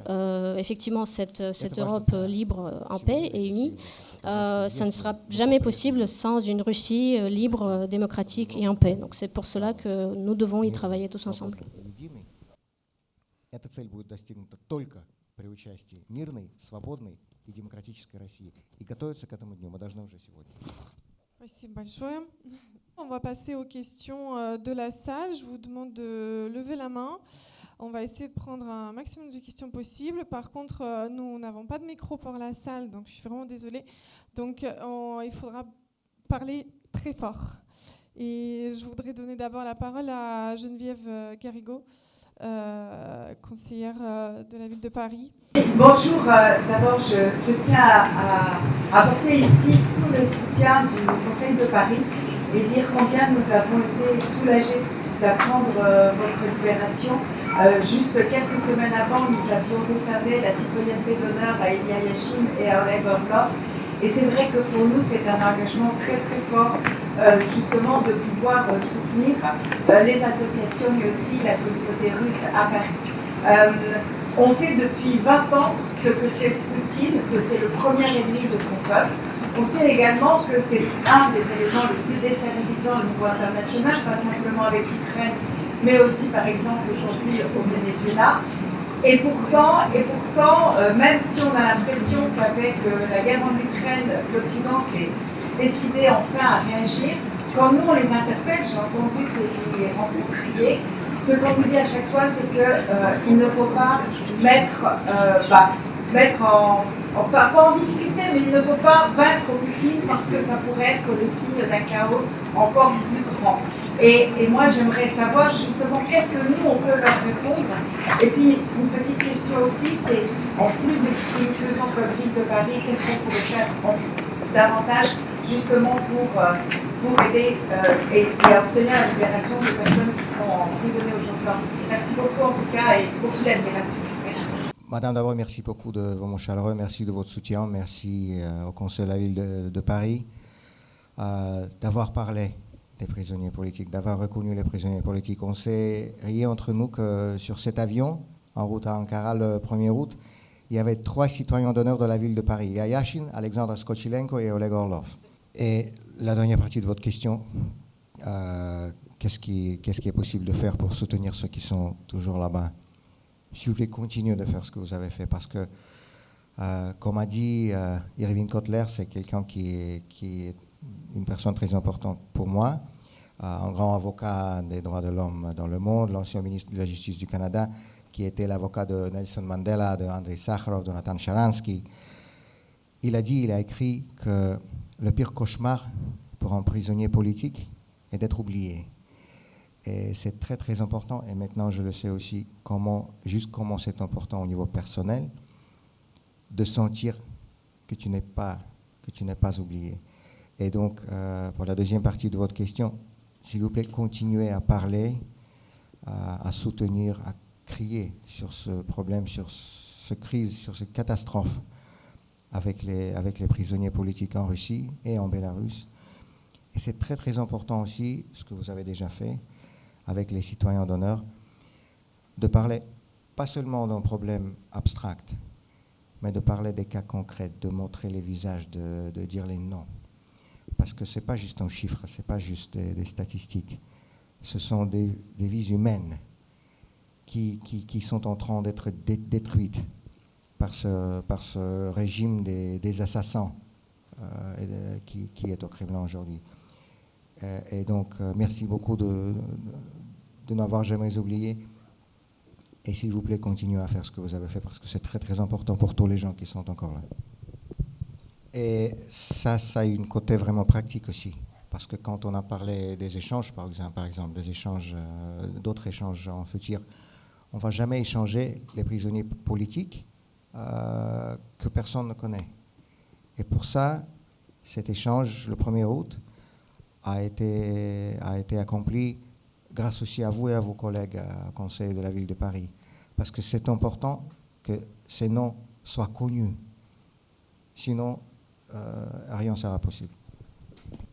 effectivement cette Europe libre, en paix et unie, ça ne sera jamais possible sans une Russie libre, démocratique et en paix. Donc c'est pour cela que nous devons y travailler tous ensemble. Merci большое. On va passer aux questions de la salle. Je vous demande de lever la main. On va essayer de prendre un maximum de questions possibles. Par contre, nous n'avons pas de micro pour la salle, donc je suis vraiment désolée. Donc, il faudra parler très fort. Et je voudrais donner d'abord la parole à Geneviève Garrigou, conseillère de la ville de Paris. Bonjour, d'abord je tiens à apporter ici tout le soutien du Conseil de Paris et dire combien nous avons été soulagés d'apprendre votre libération. Juste quelques semaines avant, nous avions décerné la citoyenneté d'honneur à Ilya Yachine et à Oleg Orlov. Et c'est vrai que pour nous, c'est un engagement très très fort, justement, de pouvoir soutenir les associations, mais aussi la communauté russe à Paris. On sait depuis 20 ans ce que fait Poutine, que c'est le premier ennemi de son peuple. On sait également que c'est un des éléments les plus déstabilisants au niveau international, pas simplement avec l'Ukraine, mais aussi par exemple aujourd'hui au Venezuela. Et pourtant, même si on a l'impression qu'avec la guerre en Ukraine, l'Occident s'est décidé enfin à réagir, quand nous on les interpelle, j'ai entendu que les rencontriez, ce qu'on nous dit à chaque fois, c'est qu'il ne faut pas mettre pas en difficulté, mais il ne faut pas vaincre Poutine parce que ça pourrait être le signe d'un chaos encore plus grand. Et moi, j'aimerais savoir justement qu'est-ce que nous, on peut leur répondre. Et puis, une petite question aussi, c'est en plus de ce que nous faisons comme ville de Paris, qu'est-ce qu'on pourrait faire davantage justement pour aider et à obtenir la libération des personnes qui sont emprisonnées aujourd'hui en Russie. Merci beaucoup en tout cas et beaucoup d'admiration. Merci. Madame, d'abord, merci beaucoup de vos mots chaleureux, merci de votre soutien, merci au Conseil de la Ville de Paris d'avoir parlé des prisonniers politiques, d'avoir reconnu les prisonniers politiques. On s'est ri entre nous que sur cet avion, en route à Ankara le 1er août, il y avait 3 citoyens d'honneur de la ville de Paris. Il y a Yashin, Alexandre Skochilenko et Oleg Orlov. Et la dernière partie de votre question, qu'est-ce qui est possible de faire pour soutenir ceux qui sont toujours là-bas? S'il vous plaît, continuez de faire ce que vous avez fait, parce que, comme a dit Irving Kotler, c'est quelqu'un qui est une personne très importante pour moi, un grand avocat des droits de l'homme dans le monde, l'ancien ministre de la Justice du Canada, qui était l'avocat de Nelson Mandela, de Andrei Sakharov, de Nathan Sharansky. Il a écrit que le pire cauchemar pour un prisonnier politique est d'être oublié. Et c'est très très important, et maintenant je le sais aussi, comment c'est important au niveau personnel de sentir que tu n'es pas oublié. Et donc, pour la deuxième partie de votre question, s'il vous plaît, continuez à parler, à soutenir, à crier sur ce problème, sur cette crise, sur cette catastrophe avec les prisonniers politiques en Russie et en Bélarus. Et c'est très très important aussi, ce que vous avez déjà fait avec les citoyens d'honneur, de parler pas seulement d'un problème abstract, mais de parler des cas concrets, de montrer les visages, de dire les noms. Parce que ce n'est pas juste un chiffre, ce n'est pas juste des statistiques. Ce sont des vies humaines qui sont en train d'être détruites par ce régime des assassins qui est au Kremlin aujourd'hui. Et donc, merci beaucoup de n'avoir jamais oublié. Et s'il vous plaît, continuez à faire ce que vous avez fait, parce que c'est très très important pour tous les gens qui sont encore là. Et ça a une côté vraiment pratique aussi, parce que quand on a parlé des échanges, par exemple des échanges, d'autres échanges en futur, on ne va jamais échanger les prisonniers politiques que personne ne connaît. Et pour ça, cet échange, le 1er août, a été accompli grâce aussi à vous et à vos collègues au Conseil de la Ville de Paris, parce que c'est important que ces noms soient connus. Sinon, rien ne sera possible.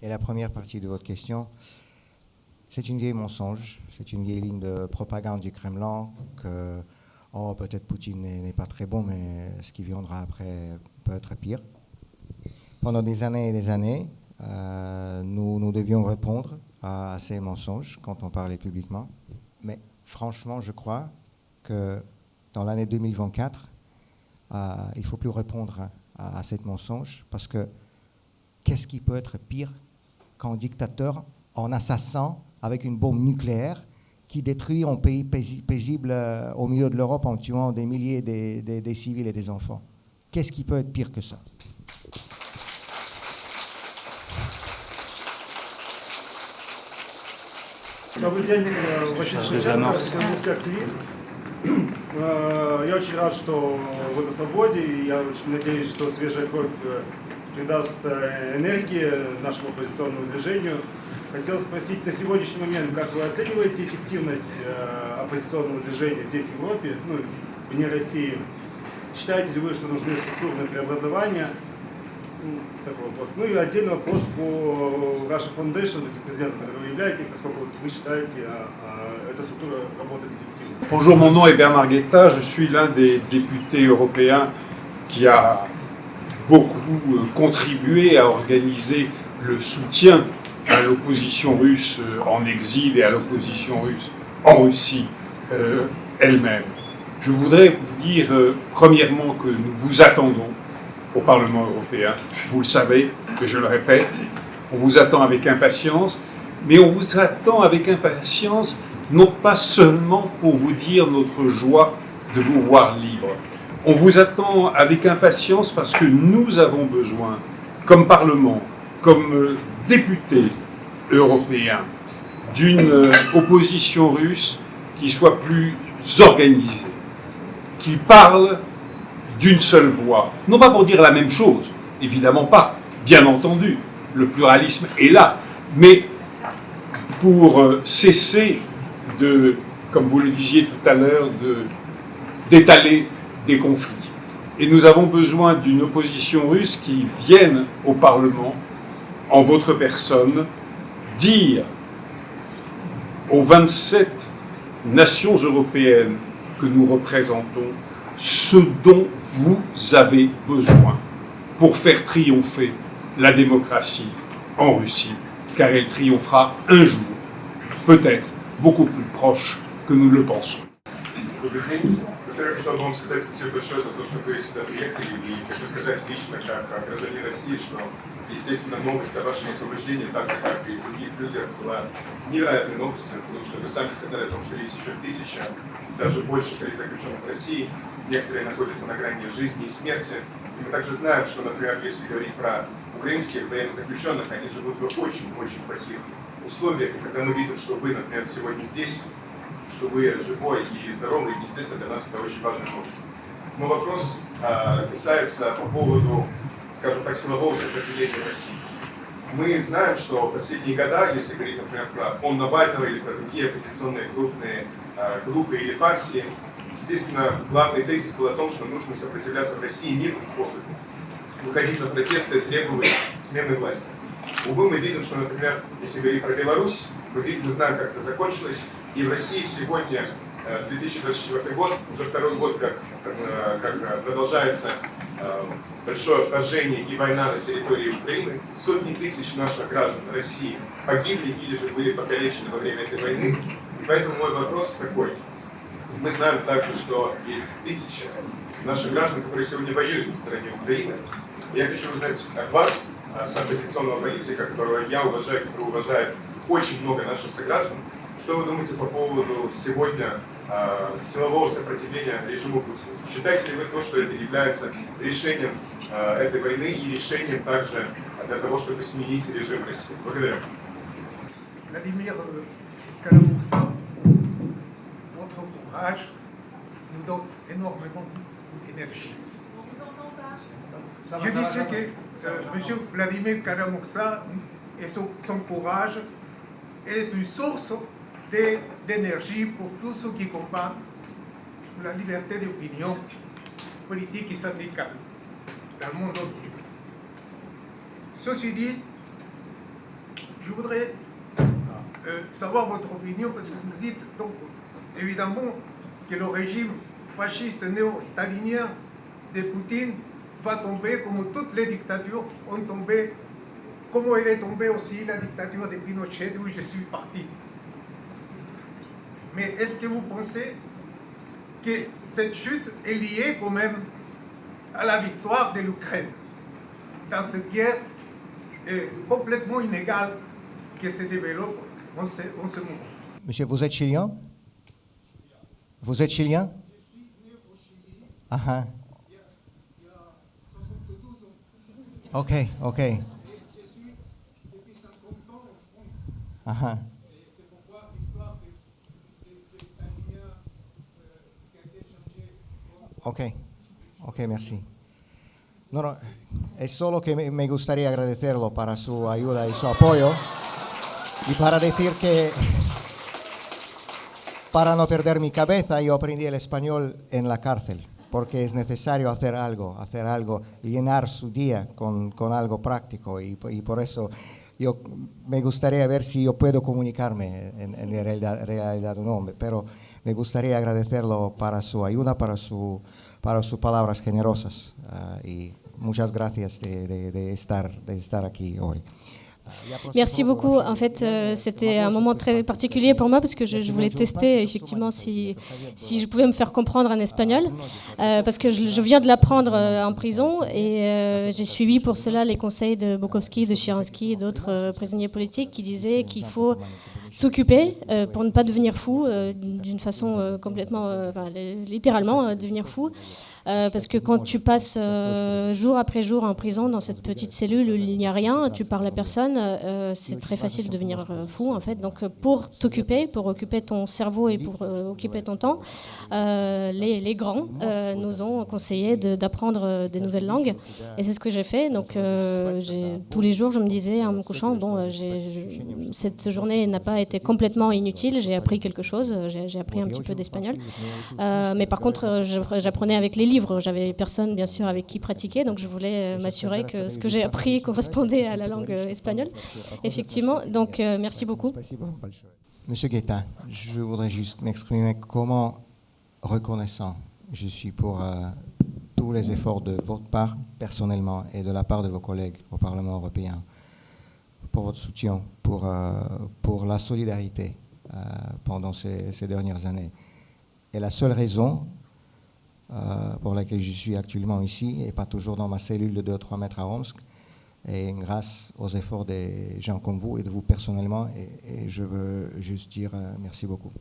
Et la première partie de votre question, c'est une vieille mensonge, c'est une vieille ligne de propagande du Kremlin que peut-être Poutine n'est pas très bon, mais ce qui viendra après peut être pire. Pendant des années et des années, nous devions répondre à ces mensonges quand on parlait publiquement. Mais franchement, je crois que dans l'année 2024, il ne faut plus répondre à ces mensonges, parce que qu'est-ce qui peut être pire qu'un dictateur, un assassin avec une bombe nucléaire qui détruit un pays paisible au milieu de l'Europe en tuant des milliers des civils et des enfants? Qu'est-ce qui peut être pire que ça? Добрый день, Василий Шевченко, экономический активист. Я очень рад, что вы на свободе, и я очень надеюсь, что свежая кровь придаст энергии нашему оппозиционному движению. Хотел спросить на сегодняшний момент, как вы оцениваете эффективность оппозиционного движения здесь, в Европе, вне России? Считаете ли вы, что нужны структурные преобразования? Такой вопрос. И отдельный вопрос по Russia Foundation, вице-президентом, которым вы являетесь, насколько вы считаете, эта структура работает эффективно? Bonjour, mon nom est Bernard Guetta, je suis l'un des députés européens qui a beaucoup contribué à organiser le soutien à l'opposition russe en exil et à l'opposition russe en Russie elle-même. Je voudrais vous dire premièrement que nous vous attendons au Parlement européen. Vous le savez, mais je le répète, on vous attend avec impatience, mais on vous attend avec impatience non pas seulement pour vous dire notre joie de vous voir libre. On vous attend avec impatience parce que nous avons besoin, comme Parlement, comme députés européens, d'une opposition russe qui soit plus organisée, qui parle d'une seule voix. Non pas pour dire la même chose, évidemment pas, bien entendu, le pluralisme est là. Mais pour cesser de, comme vous le disiez tout à l'heure, d'étaler des conflits. Et nous avons besoin d'une opposition russe qui vienne au Parlement, en votre personne, dire aux 27 nations européennes que nous représentons ce dont vous avez besoin pour faire triompher la démocratie en Russie, car elle triomphera un jour, peut-être beaucoup plus proche que nous le pensons. Во-первых, хотел бы вам сказать спасибо большое за то, что вы сюда приехали, и хочу сказать лично, как гражданин России, что, естественно, новость о вашем освобождении, так же, как и других людях, была невероятной новостью, потому что вы сами сказали о том, что есть еще 1000, даже больше политзаключенных в России, некоторые находятся на грани жизни и смерти. И мы также знаем, что, например, если говорить про украинских военнозаключенных, они живут в очень-очень плохих условиях, и когда мы видим, что вы, например, сегодня здесь, что вы живой и здоровый, естественно, для нас это очень важная новость. Но вопрос касается по поводу, скажем так, силового сопротивления России. Мы знаем, что в последние года, если говорить, например, про фонд Навального или про другие оппозиционные крупные группы или партии, естественно, главный тезис был о том, что нужно сопротивляться в России мирным способом, выходить на протесты и требовать смены власти. Увы, мы видим, что, например, если говорить про Беларусь, мы знаем, как это закончилось. И в России сегодня, 2024 год, уже второй год, как продолжается большое вторжение и война на территории Украины. Сотни тысяч наших граждан России погибли или же были покалечены во время этой войны. И поэтому мой вопрос такой. Мы знаем также, что есть тысячи наших граждан, которые сегодня воюют на стороне Украины. Я хочу узнать от вас, с оппозиционного политика, которого я уважаю, который уважает очень много наших сограждан, что вы думаете по поводу сегодня силового сопротивления режиму Путина? Считаете ли вы то, что это является решением этой войны и решением также для того, чтобы сменить режим России? Благодарю. Владимир Кара-Мурса, votre courage nous donne énormément d'énergie. Je disais que M. Vladimir Kara-Mursa et son courage est une source d'énergie pour tous ceux qui combattent la liberté d'opinion politique et syndicale dans le monde entier. Ceci dit, je voudrais savoir votre opinion parce que vous dites donc évidemment que le régime fasciste néo-stalinien de Poutine va tomber comme toutes les dictatures ont tombé, comme elle est tombée aussi la dictature de Pinochet d'où je suis parti. Mais est-ce que vous pensez que cette chute est liée quand même à la victoire de l'Ukraine dans cette guerre complètement inégale qui se développe en ce moment? Monsieur, vous êtes chilien? Vous êtes chilien? Je suis né au Chili il y a 72 ans. Ok. Et je suis depuis 50 ans en France. Et c'est pourquoi l'histoire des Staliniens qui a été changée. Ok, merci. No, es solo que me gustaría agradecerlo para su ayuda y su apoyo y para decir que para no perder mi cabeza yo aprendí el español en la cárcel porque es necesario hacer algo, llenar su día con algo práctico y por eso yo me gustaría ver si yo puedo comunicarme en realidad o no, pero me gustaría agradecerlo para su ayuda, para sus palabras generosas y muchas gracias de estar aquí hoy. Merci beaucoup. En fait, c'était un moment très particulier pour moi parce que je voulais tester effectivement si je pouvais me faire comprendre en espagnol parce que je viens de l'apprendre en prison et j'ai suivi pour cela les conseils de Bukovski, de Shiransky et d'autres prisonniers politiques qui disaient qu'il faut s'occuper pour ne pas devenir fou d'une façon complètement, littéralement devenir fou. Parce que quand tu passes jour après jour en prison, dans cette petite cellule où il n'y a rien, tu parles à personne, c'est très facile de devenir fou en fait. Donc pour t'occuper, pour occuper ton cerveau et pour occuper ton temps, les grands nous ont conseillé d'apprendre des nouvelles langues. Et c'est ce que j'ai fait. Donc tous les jours, je me disais en me couchant, bon, cette journée n'a pas été complètement inutile, j'ai appris quelque chose, j'ai appris un petit peu d'espagnol. Mais par contre, j'apprenais avec les livres. J'avais personne, bien sûr, avec qui pratiquer, donc je voulais m'assurer que ce que j'ai appris correspondait à la langue espagnole. Effectivement, donc merci beaucoup. Monsieur Guetta, je voudrais juste m'exprimer comment reconnaissant je suis pour tous les efforts de votre part, personnellement, et de la part de vos collègues au Parlement européen, pour votre soutien, pour la solidarité pendant ces dernières années. Et la seule raison pour laquelle je suis actuellement ici et pas toujours dans ma cellule de 2-3 mètres à Omsk, et grâce aux efforts des gens comme vous et de vous personnellement, et je veux juste dire merci beaucoup.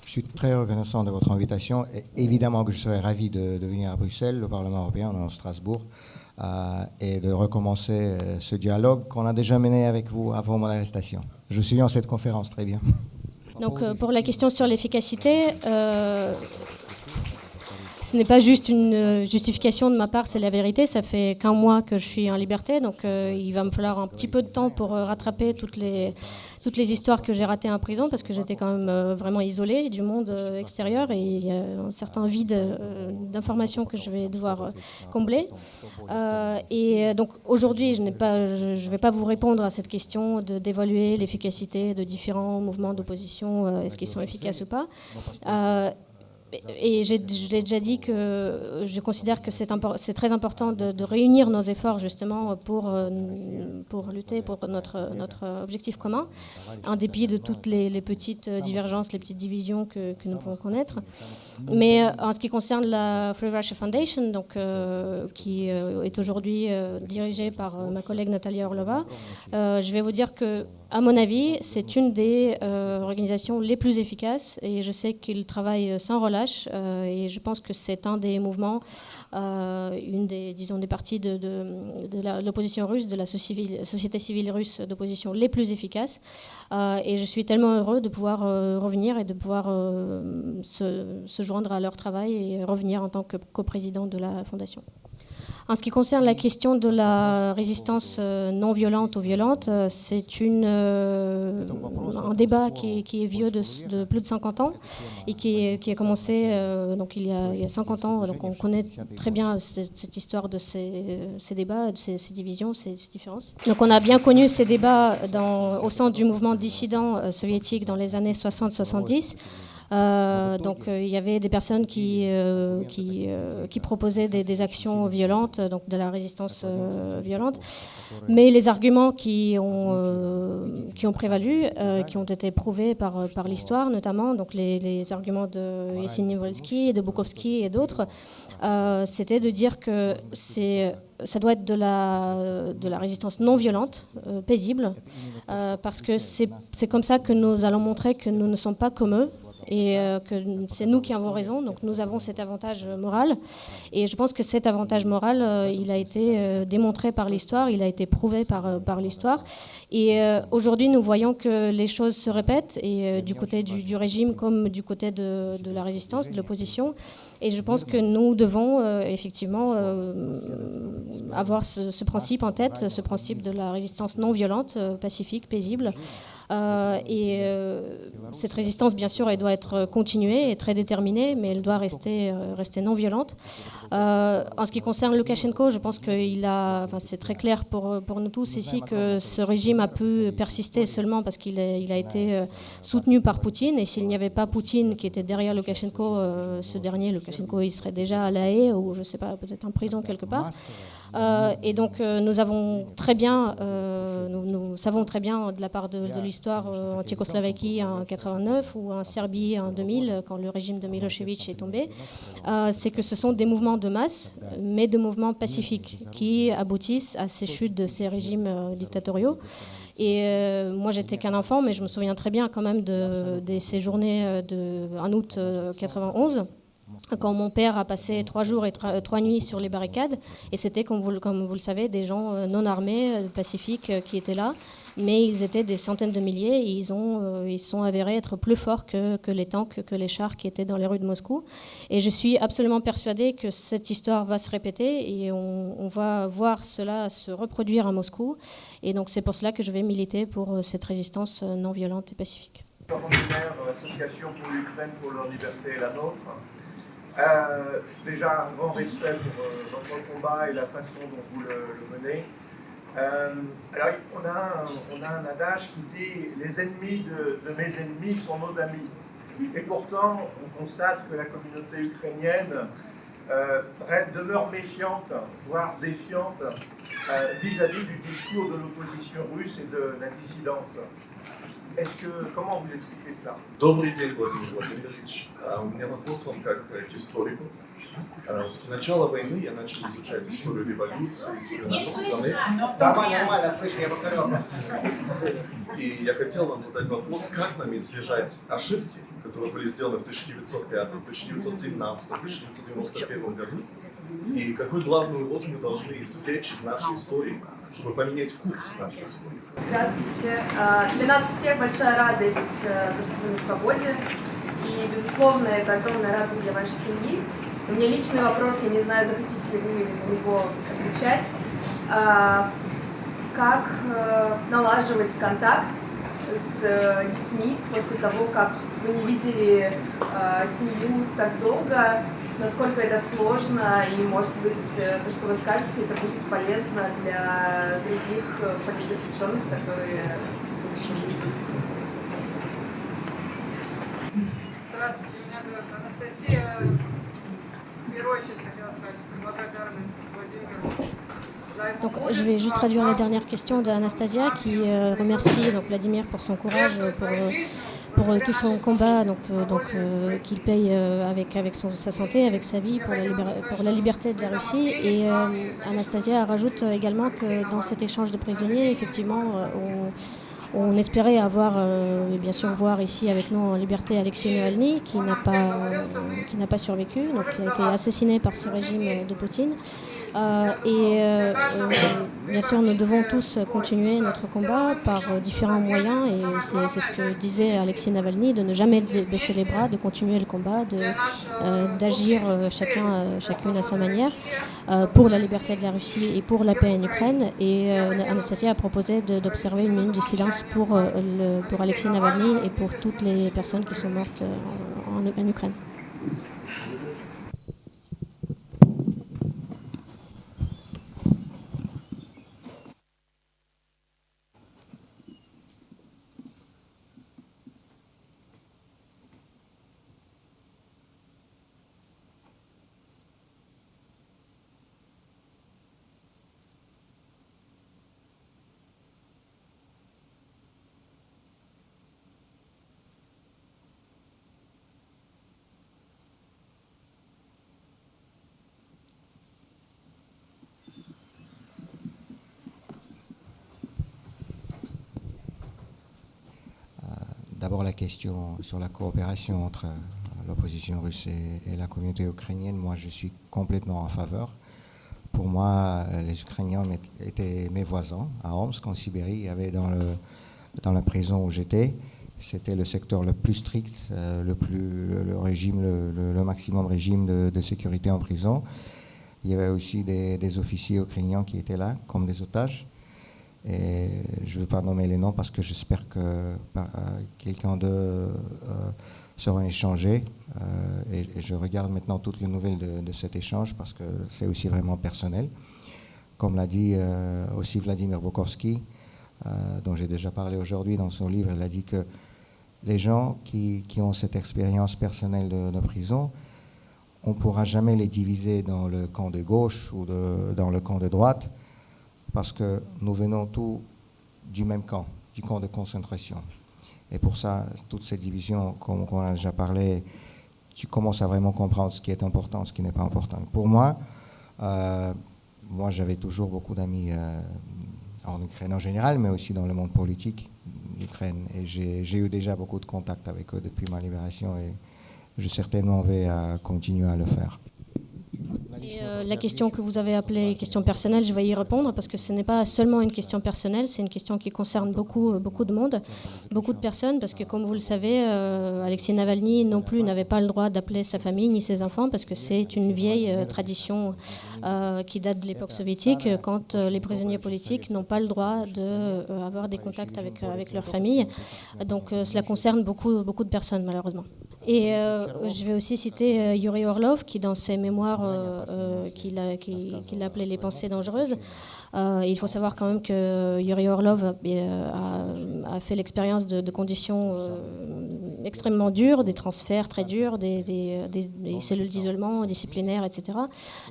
Je suis très reconnaissant de votre invitation et évidemment que je serais ravi de venir à Bruxelles, le Parlement européen, dans Strasbourg, et de recommencer ce dialogue qu'on a déjà mené avec vous avant mon arrestation. Je suis dans cette conférence, très bien. Donc pour la question sur l'efficacité, ce n'est pas juste une justification de ma part, c'est la vérité. Ça fait qu'1 mois que je suis en liberté, donc il va me falloir un petit peu de temps pour rattraper toutes les histoires que j'ai ratées en prison, parce que j'étais quand même vraiment isolée du monde extérieur et il y a un certain vide d'informations que je vais devoir combler. Et donc aujourd'hui, je ne vais pas vous répondre à cette question d'évaluer l'efficacité de différents mouvements d'opposition, est-ce qu'ils sont efficaces ou pas. Et je l'ai déjà dit que je considère que c'est très important de réunir nos efforts justement pour lutter pour notre objectif commun, en dépit de toutes les petites divergences, les petites divisions que nous pouvons connaître. Mais en ce qui concerne la Free Russia Foundation, donc, qui est aujourd'hui dirigée par ma collègue Natalia Orlova, je vais vous dire que, à mon avis, c'est une des organisations les plus efficaces et je sais qu'ils travaillent sans relâche et je pense que c'est un des mouvements, une des parties de l'opposition russe, de la société civile russe d'opposition les plus efficaces. Et je suis tellement heureux de pouvoir revenir et de pouvoir se joindre à leur travail et revenir en tant que coprésident de la Fondation. En ce qui concerne la question de la résistance non violente ou violente, c'est un débat qui est vieux de plus de 50 ans et qui a commencé donc il y a 50 ans. Donc on connaît très bien cette histoire de ces débats, de ces divisions, ces différences. Donc on a bien connu ces débats au sein du mouvement dissident soviétique dans les années 60-70. Donc il y avait des personnes qui proposaient des actions violentes, donc de la résistance violente, mais les arguments qui ont prévalu, qui ont été prouvés par l'histoire notamment, donc les arguments de Yassin Nivolsky, de Bukovsky et d'autres, c'était de dire que ça doit être de la résistance non violente, paisible, parce que c'est comme ça que nous allons montrer que nous ne sommes pas comme eux, et que c'est nous qui avons raison, donc nous avons cet avantage moral. Et je pense que cet avantage moral, il a été démontré par l'histoire, il a été prouvé par l'histoire. Et aujourd'hui, nous voyons que les choses se répètent, et du côté du régime comme du côté de la résistance, de l'opposition. Et je pense que nous devons effectivement avoir ce principe en tête, ce principe de la résistance non violente, pacifique, paisible. Cette résistance, bien sûr, elle doit être continuée et très déterminée, mais elle doit rester non violente. En ce qui concerne Loukachenko, je pense que c'est très clair pour nous tous ici que ce régime a pu persister seulement parce qu'il a été soutenu par Poutine. Et s'il n'y avait pas Poutine qui était derrière Loukachenko, Loukachenko, il serait déjà à La Haye ou je ne sais pas, peut-être en prison quelque part. Et donc nous savons très bien de la part de l'histoire en Tchécoslovaquie en 89 ou en Serbie en 2000 quand le régime de Milošević est tombé, c'est que ce sont des mouvements de masse mais de mouvements pacifiques qui aboutissent à ces chutes de ces régimes dictatoriaux. Et moi, j'étais qu'un enfant, mais je me souviens très bien quand même de ces journées en août 91. Quand mon père a passé 3 jours et 3 nuits sur les barricades, et c'était, comme vous le savez, des gens non armés, pacifiques, qui étaient là, mais ils étaient des centaines de milliers, et ils sont avérés être plus forts que les tanks, que les chars qui étaient dans les rues de Moscou. Et je suis absolument persuadée que cette histoire va se répéter, et on va voir cela se reproduire à Moscou. Et donc c'est pour cela que je vais militer pour cette résistance non violente et pacifique. L'association pour l'Ukraine, pour leur liberté et la nôtre. Déjà un grand respect pour votre combat et la façon dont vous le menez. Alors on a un adage qui dit « les ennemis de mes ennemis sont nos amis ». Et pourtant, on constate que la communauté ukrainienne demeure méfiante, voire défiante vis-à-vis du discours de l'opposition russe et de la dissidence. Comment vous expliquez cela? Добрый день, Владимир Владимирович. У меня вопрос вам как к историку. С начала войны я начал изучать историю революции, историю нашей страны. Нормально, слышу, я повторю. И я хотел вам задать вопрос, как нам избежать ошибки, которые были сделаны в 1905, 1917, 1991 году, и какой главный урок мы должны извлечь из нашей истории, чтобы поменять курс нашей истории. Здравствуйте. Для нас всех большая радость, то, что вы на свободе. И, безусловно, это огромная радость для вашей семьи. У меня личный вопрос, я не знаю, захотите ли вы на него отвечать. Как налаживать контакт с детьми после того, как вы не видели семью так долго? Насколько это сложно, и, может быть, то, что вы скажете, это будет полезно для других политзаключенных, которые еще будут. Здравствуйте, меня зовут Анастасия. В первую очередь хотела сказать благодарность Владимиру. Donc, je vais juste traduire la dernière question d'Anastasia qui remercie donc, Vladimir pour son courage, pour tout son combat qu'il paye avec sa santé, avec sa vie pour la liberté de la Russie. Et Anastasia rajoute également que dans cet échange de prisonniers, effectivement, on espérait et bien sûr voir ici avec nous en liberté Alexei Navalny qui n'a pas survécu, donc qui a été assassiné par ce régime de Poutine. Bien sûr, nous devons tous continuer notre combat par différents moyens, et c'est ce que disait Alexei Navalny, de ne jamais baisser les bras, de continuer le combat, d'agir chacune à sa manière pour la liberté de la Russie et pour la paix en Ukraine. Et Anastasia a proposé d'observer une minute de silence pour Alexei Navalny et pour toutes les personnes qui sont mortes en Ukraine. D'abord la question sur la coopération entre l'opposition russe et la communauté ukrainienne. Moi, je suis complètement en faveur. Pour moi, les Ukrainiens étaient mes voisins à Omsk, en Sibérie. Il y avait dans la prison où j'étais, c'était le secteur le plus strict, le maximum régime de sécurité en prison. Il y avait aussi des officiers ukrainiens qui étaient là, comme des otages. Et je ne veux pas nommer les noms parce que j'espère que quelqu'un d'eux sera échangé. Et je regarde maintenant toutes les nouvelles de cet échange parce que c'est aussi vraiment personnel. Comme l'a dit aussi Vladimir Bukovsky, dont j'ai déjà parlé aujourd'hui dans son livre, il a dit que les gens qui ont cette expérience personnelle de prison, on ne pourra jamais les diviser dans le camp de gauche ou dans le camp de droite, parce que nous venons tous du même camp, du camp de concentration. Et pour ça, toutes ces divisions, comme on a déjà parlé, tu commences à vraiment comprendre ce qui est important, ce qui n'est pas important. Pour moi, j'avais toujours beaucoup d'amis en Ukraine en général, mais aussi dans le monde politique d'Ukraine. Et j'ai eu déjà beaucoup de contacts avec eux depuis ma libération et je certainement vais continuer à le faire. Et la question que vous avez appelée question personnelle, je vais y répondre parce que ce n'est pas seulement une question personnelle, c'est une question qui concerne beaucoup de monde, beaucoup de personnes, parce que comme vous le savez, Alexei Navalny non plus n'avait pas le droit d'appeler sa famille ni ses enfants parce que c'est une vieille tradition qui date de l'époque soviétique, quand les prisonniers politiques n'ont pas le droit d'avoir des contacts avec leur famille. Donc cela concerne beaucoup de personnes malheureusement. Et je vais aussi citer Yuri Orlov qui dans ses mémoires qu'il a appelé Les pensées dangereuses. Il faut savoir quand même que Yuri Orlov a fait l'expérience de conditions extrêmement dures, des transferts très durs, des cellules d'isolement disciplinaires, etc.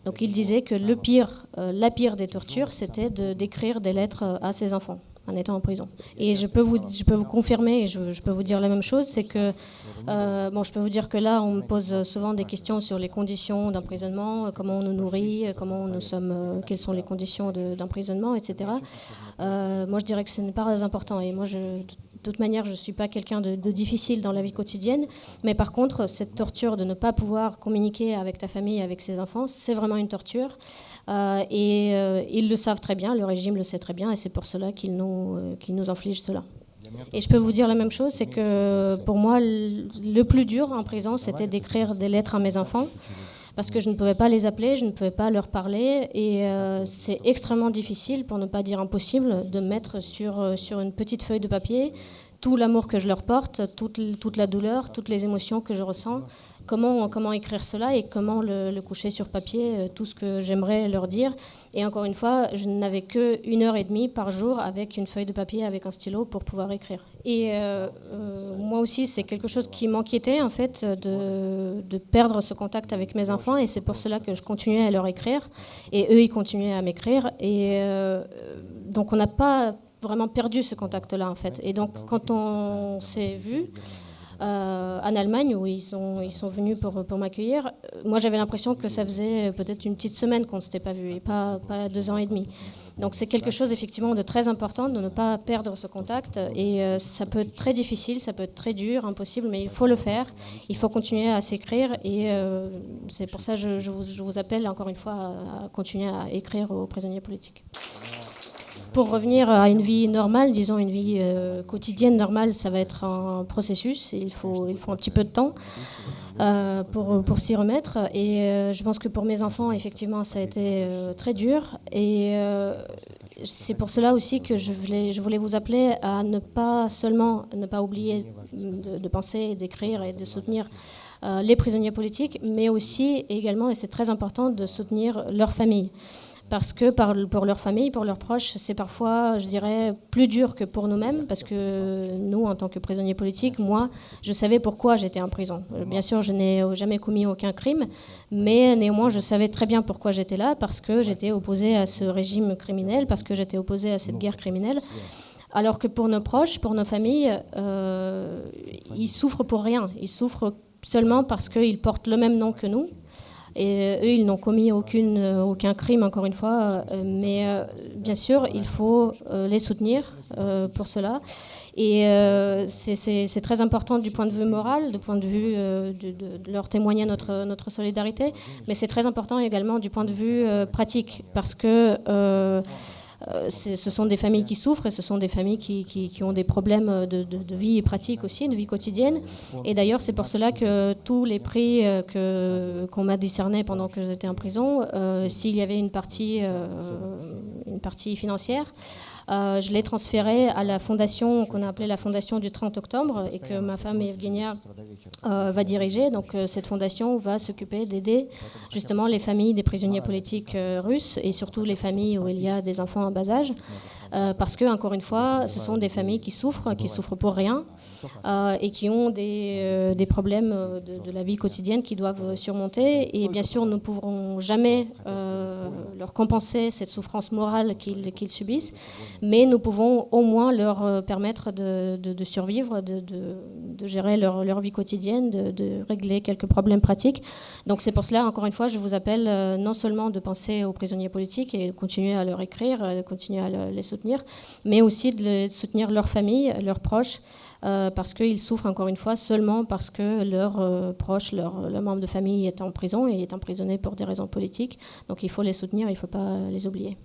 Donc il disait que la pire des tortures, c'était d'écrire des lettres à ses enfants en étant en prison. Et je peux vous confirmer, et je peux vous dire la même chose, c'est que, je peux vous dire que là, on me pose souvent des questions sur les conditions d'emprisonnement, comment on nous nourrit, quelles sont les conditions d'emprisonnement, etc. Moi, je dirais que ce n'est pas important. Et moi, de toute manière, je ne suis pas quelqu'un de difficile dans la vie quotidienne, mais par contre, cette torture de ne pas pouvoir communiquer avec ta famille, avec ses enfants, c'est vraiment une torture. Ils le savent très bien, le régime le sait très bien, et c'est pour cela qu'ils nous infligent cela. Et je peux vous dire la même chose, c'est que pour moi, le plus dur en prison, c'était d'écrire des lettres à mes enfants, parce que je ne pouvais pas les appeler, je ne pouvais pas leur parler, et c'est extrêmement difficile, pour ne pas dire impossible, de mettre sur une petite feuille de papier tout l'amour que je leur porte, toute la douleur, toutes les émotions que je ressens. Comment écrire cela et comment le coucher sur papier, tout ce que j'aimerais leur dire. Et encore une fois, je n'avais que 1h30 par jour avec une feuille de papier, avec un stylo pour pouvoir écrire. Et moi aussi, c'est quelque chose qui m'inquiétait en fait de perdre ce contact avec mes enfants, et c'est pour cela que je continuais à leur écrire et eux ils continuaient à m'écrire, et donc on n'a pas vraiment perdu ce contact-là en fait. Et donc quand on s'est vu en Allemagne, où ils sont venus pour m'accueillir, moi j'avais l'impression que ça faisait peut-être une petite semaine qu'on ne s'était pas vu, et pas 2 ans et demi. Donc c'est quelque chose effectivement de très important, de ne pas perdre ce contact, et ça peut être très difficile, ça peut être très dur, impossible, mais il faut le faire, il faut continuer à s'écrire, et c'est pour ça que je vous appelle encore une fois à continuer à écrire aux prisonniers politiques. Pour revenir à une vie normale, disons une vie quotidienne normale, ça va être un processus, et il faut un petit peu de temps pour s'y remettre. Et je pense que pour mes enfants, effectivement, ça a été très dur. Et c'est pour cela aussi que je voulais vous appeler à ne pas oublier de penser, d'écrire et de soutenir les prisonniers politiques, mais aussi également, et c'est très important, de soutenir leurs familles. Parce que pour leur famille, pour leurs proches, c'est parfois, je dirais, plus dur que pour nous-mêmes, parce que nous, en tant que prisonniers politiques, moi, je savais pourquoi j'étais en prison. Bien sûr, je n'ai jamais commis aucun crime, mais néanmoins, je savais très bien pourquoi j'étais là, parce que j'étais opposée à ce régime criminel, parce que j'étais opposée à cette guerre criminelle. Alors que pour nos proches, pour nos familles, ils souffrent pour rien. Ils souffrent seulement parce qu'ils portent le même nom que nous. Et eux, ils n'ont commis aucun crime, encore une fois. Mais bien sûr, il faut les soutenir pour cela. Et c'est très important du point de vue moral, du point de vue de leur témoigner notre solidarité. Mais c'est très important également du point de vue pratique, parce que ce sont des familles qui souffrent, et ce sont des familles qui ont des problèmes de vie pratique aussi, de vie quotidienne. Et d'ailleurs, c'est pour cela que tous les prix qu'on m'a décernés pendant que j'étais en prison, s'il y avait une partie financière, je l'ai transféré à la fondation qu'on a appelée la fondation du 30 octobre, et que ma femme Evgenia va diriger. Donc cette fondation va s'occuper d'aider justement les familles des prisonniers politiques russes, et surtout les familles où il y a des enfants en bas âge, parce que, encore une fois, ce sont des familles qui souffrent pour rien, et qui ont des problèmes de la vie quotidienne qu'ils doivent surmonter. Et bien sûr, nous ne pourrons jamais leur compenser cette souffrance morale qu'ils subissent, mais nous pouvons au moins leur permettre de survivre, de gérer leur vie quotidienne, de régler quelques problèmes pratiques. Donc c'est pour cela, encore une fois, je vous appelle non seulement de penser aux prisonniers politiques et continuer à leur écrire, continuer à les soutenir, soutenir, mais aussi de soutenir leurs familles, leurs proches, parce qu'ils souffrent encore une fois seulement parce que leurs proches, leur membre de famille est en prison et est emprisonné pour des raisons politiques. Donc il faut les soutenir, il ne faut pas les oublier.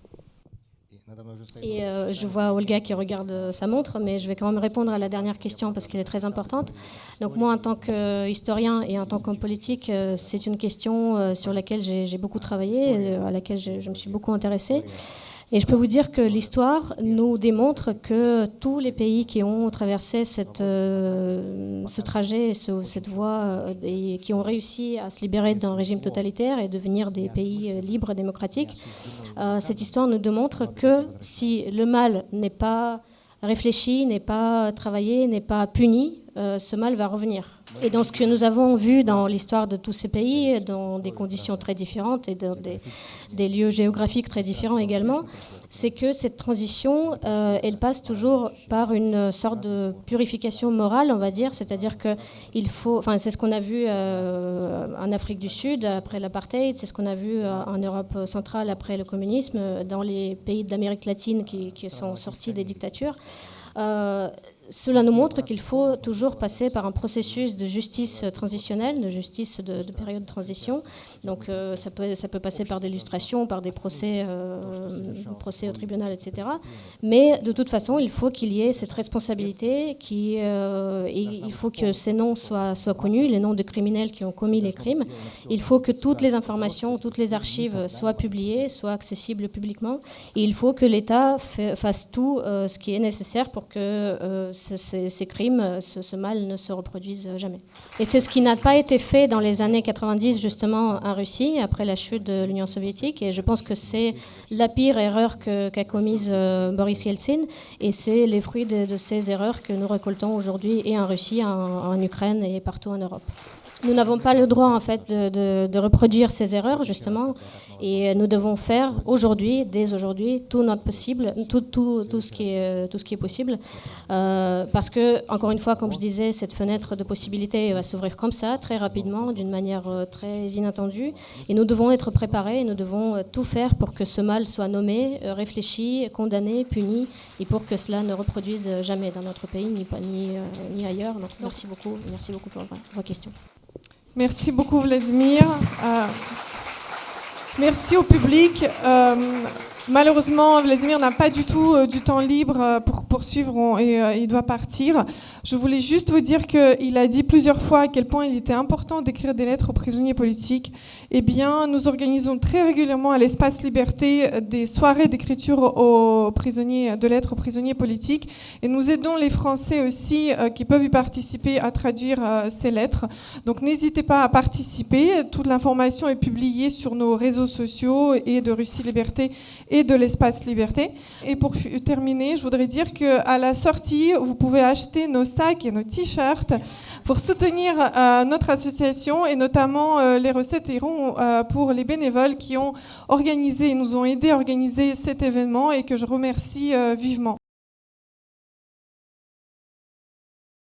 Et je vois Olga qui regarde sa montre, mais je vais quand même répondre à la dernière question parce qu'elle est très importante. Donc moi, en tant qu'historien et en tant qu'homme politique, c'est une question sur laquelle j'ai beaucoup travaillé, à laquelle je me suis beaucoup intéressée. Et je peux vous dire que l'histoire nous démontre que tous les pays qui ont traversé ce trajet, cette voie, et qui ont réussi à se libérer d'un régime totalitaire et devenir des pays libres et démocratiques, cette histoire nous démontre que si le mal n'est pas réfléchi, n'est pas travaillé, n'est pas puni, ce mal va revenir. Et dans ce que nous avons vu dans l'histoire de tous ces pays, dans des conditions très différentes et dans des lieux géographiques très différents également, c'est que cette transition, elle passe toujours par une sorte de purification morale, on va dire, c'est-à-dire qu'il faut, enfin c'est ce qu'on a vu en Afrique du Sud après l'apartheid, c'est ce qu'on a vu en Europe centrale après le communisme, dans les pays d'Amérique latine qui sont sortis des dictatures. Cela nous montre qu'il faut toujours passer par un processus de justice transitionnelle, de justice de période de transition. Donc ça peut passer par des illustrations, par des procès au tribunal, etc. Mais de toute façon, il faut qu'il y ait cette responsabilité, et il faut que ces noms soient connus, les noms de criminels qui ont commis les crimes. Il faut que toutes les informations, toutes les archives soient publiées, soient accessibles publiquement. Et il faut que l'État fasse tout ce qui est nécessaire pour que ces crimes, ce mal ne se reproduise jamais. Et c'est ce qui n'a pas été fait dans les années 90 justement en Russie, après la chute de l'Union soviétique, et je pense que c'est la pire erreur qu'a commise Boris Yeltsin, et c'est les fruits de ces erreurs que nous récoltons aujourd'hui et en Russie, en Ukraine et partout en Europe. Nous n'avons pas le droit en fait de reproduire ces erreurs justement, et nous devons faire aujourd'hui, dès aujourd'hui, tout notre possible, tout ce qui est possible, parce que encore une fois, comme je disais, cette fenêtre de possibilités va s'ouvrir comme ça, très rapidement, d'une manière très inattendue, et nous devons être préparés, et nous devons tout faire pour que ce mal soit nommé, réfléchi, condamné, puni, et pour que cela ne reproduise jamais dans notre pays ni ailleurs. Donc merci beaucoup pour vos questions. Merci beaucoup Vladimir. Merci au public. Malheureusement, Vladimir n'a pas du tout du temps libre pour poursuivre et il doit partir. Je voulais juste vous dire qu'il a dit plusieurs fois à quel point il était important d'écrire des lettres aux prisonniers politiques. Eh bien, nous organisons très régulièrement à l'Espace Liberté des soirées d'écriture de lettres aux prisonniers politiques. Et nous aidons les Français aussi qui peuvent y participer à traduire ces lettres. Donc n'hésitez pas à participer. Toute l'information est publiée sur nos réseaux sociaux et de Russie Liberté et de l'Espace Liberté. Et pour terminer, je voudrais dire qu'à la sortie, vous pouvez acheter nos sacs et nos t-shirts pour soutenir notre association, et notamment les recettes iront pour les bénévoles qui ont organisé et nous ont aidés à organiser cet événement, et que je remercie vivement.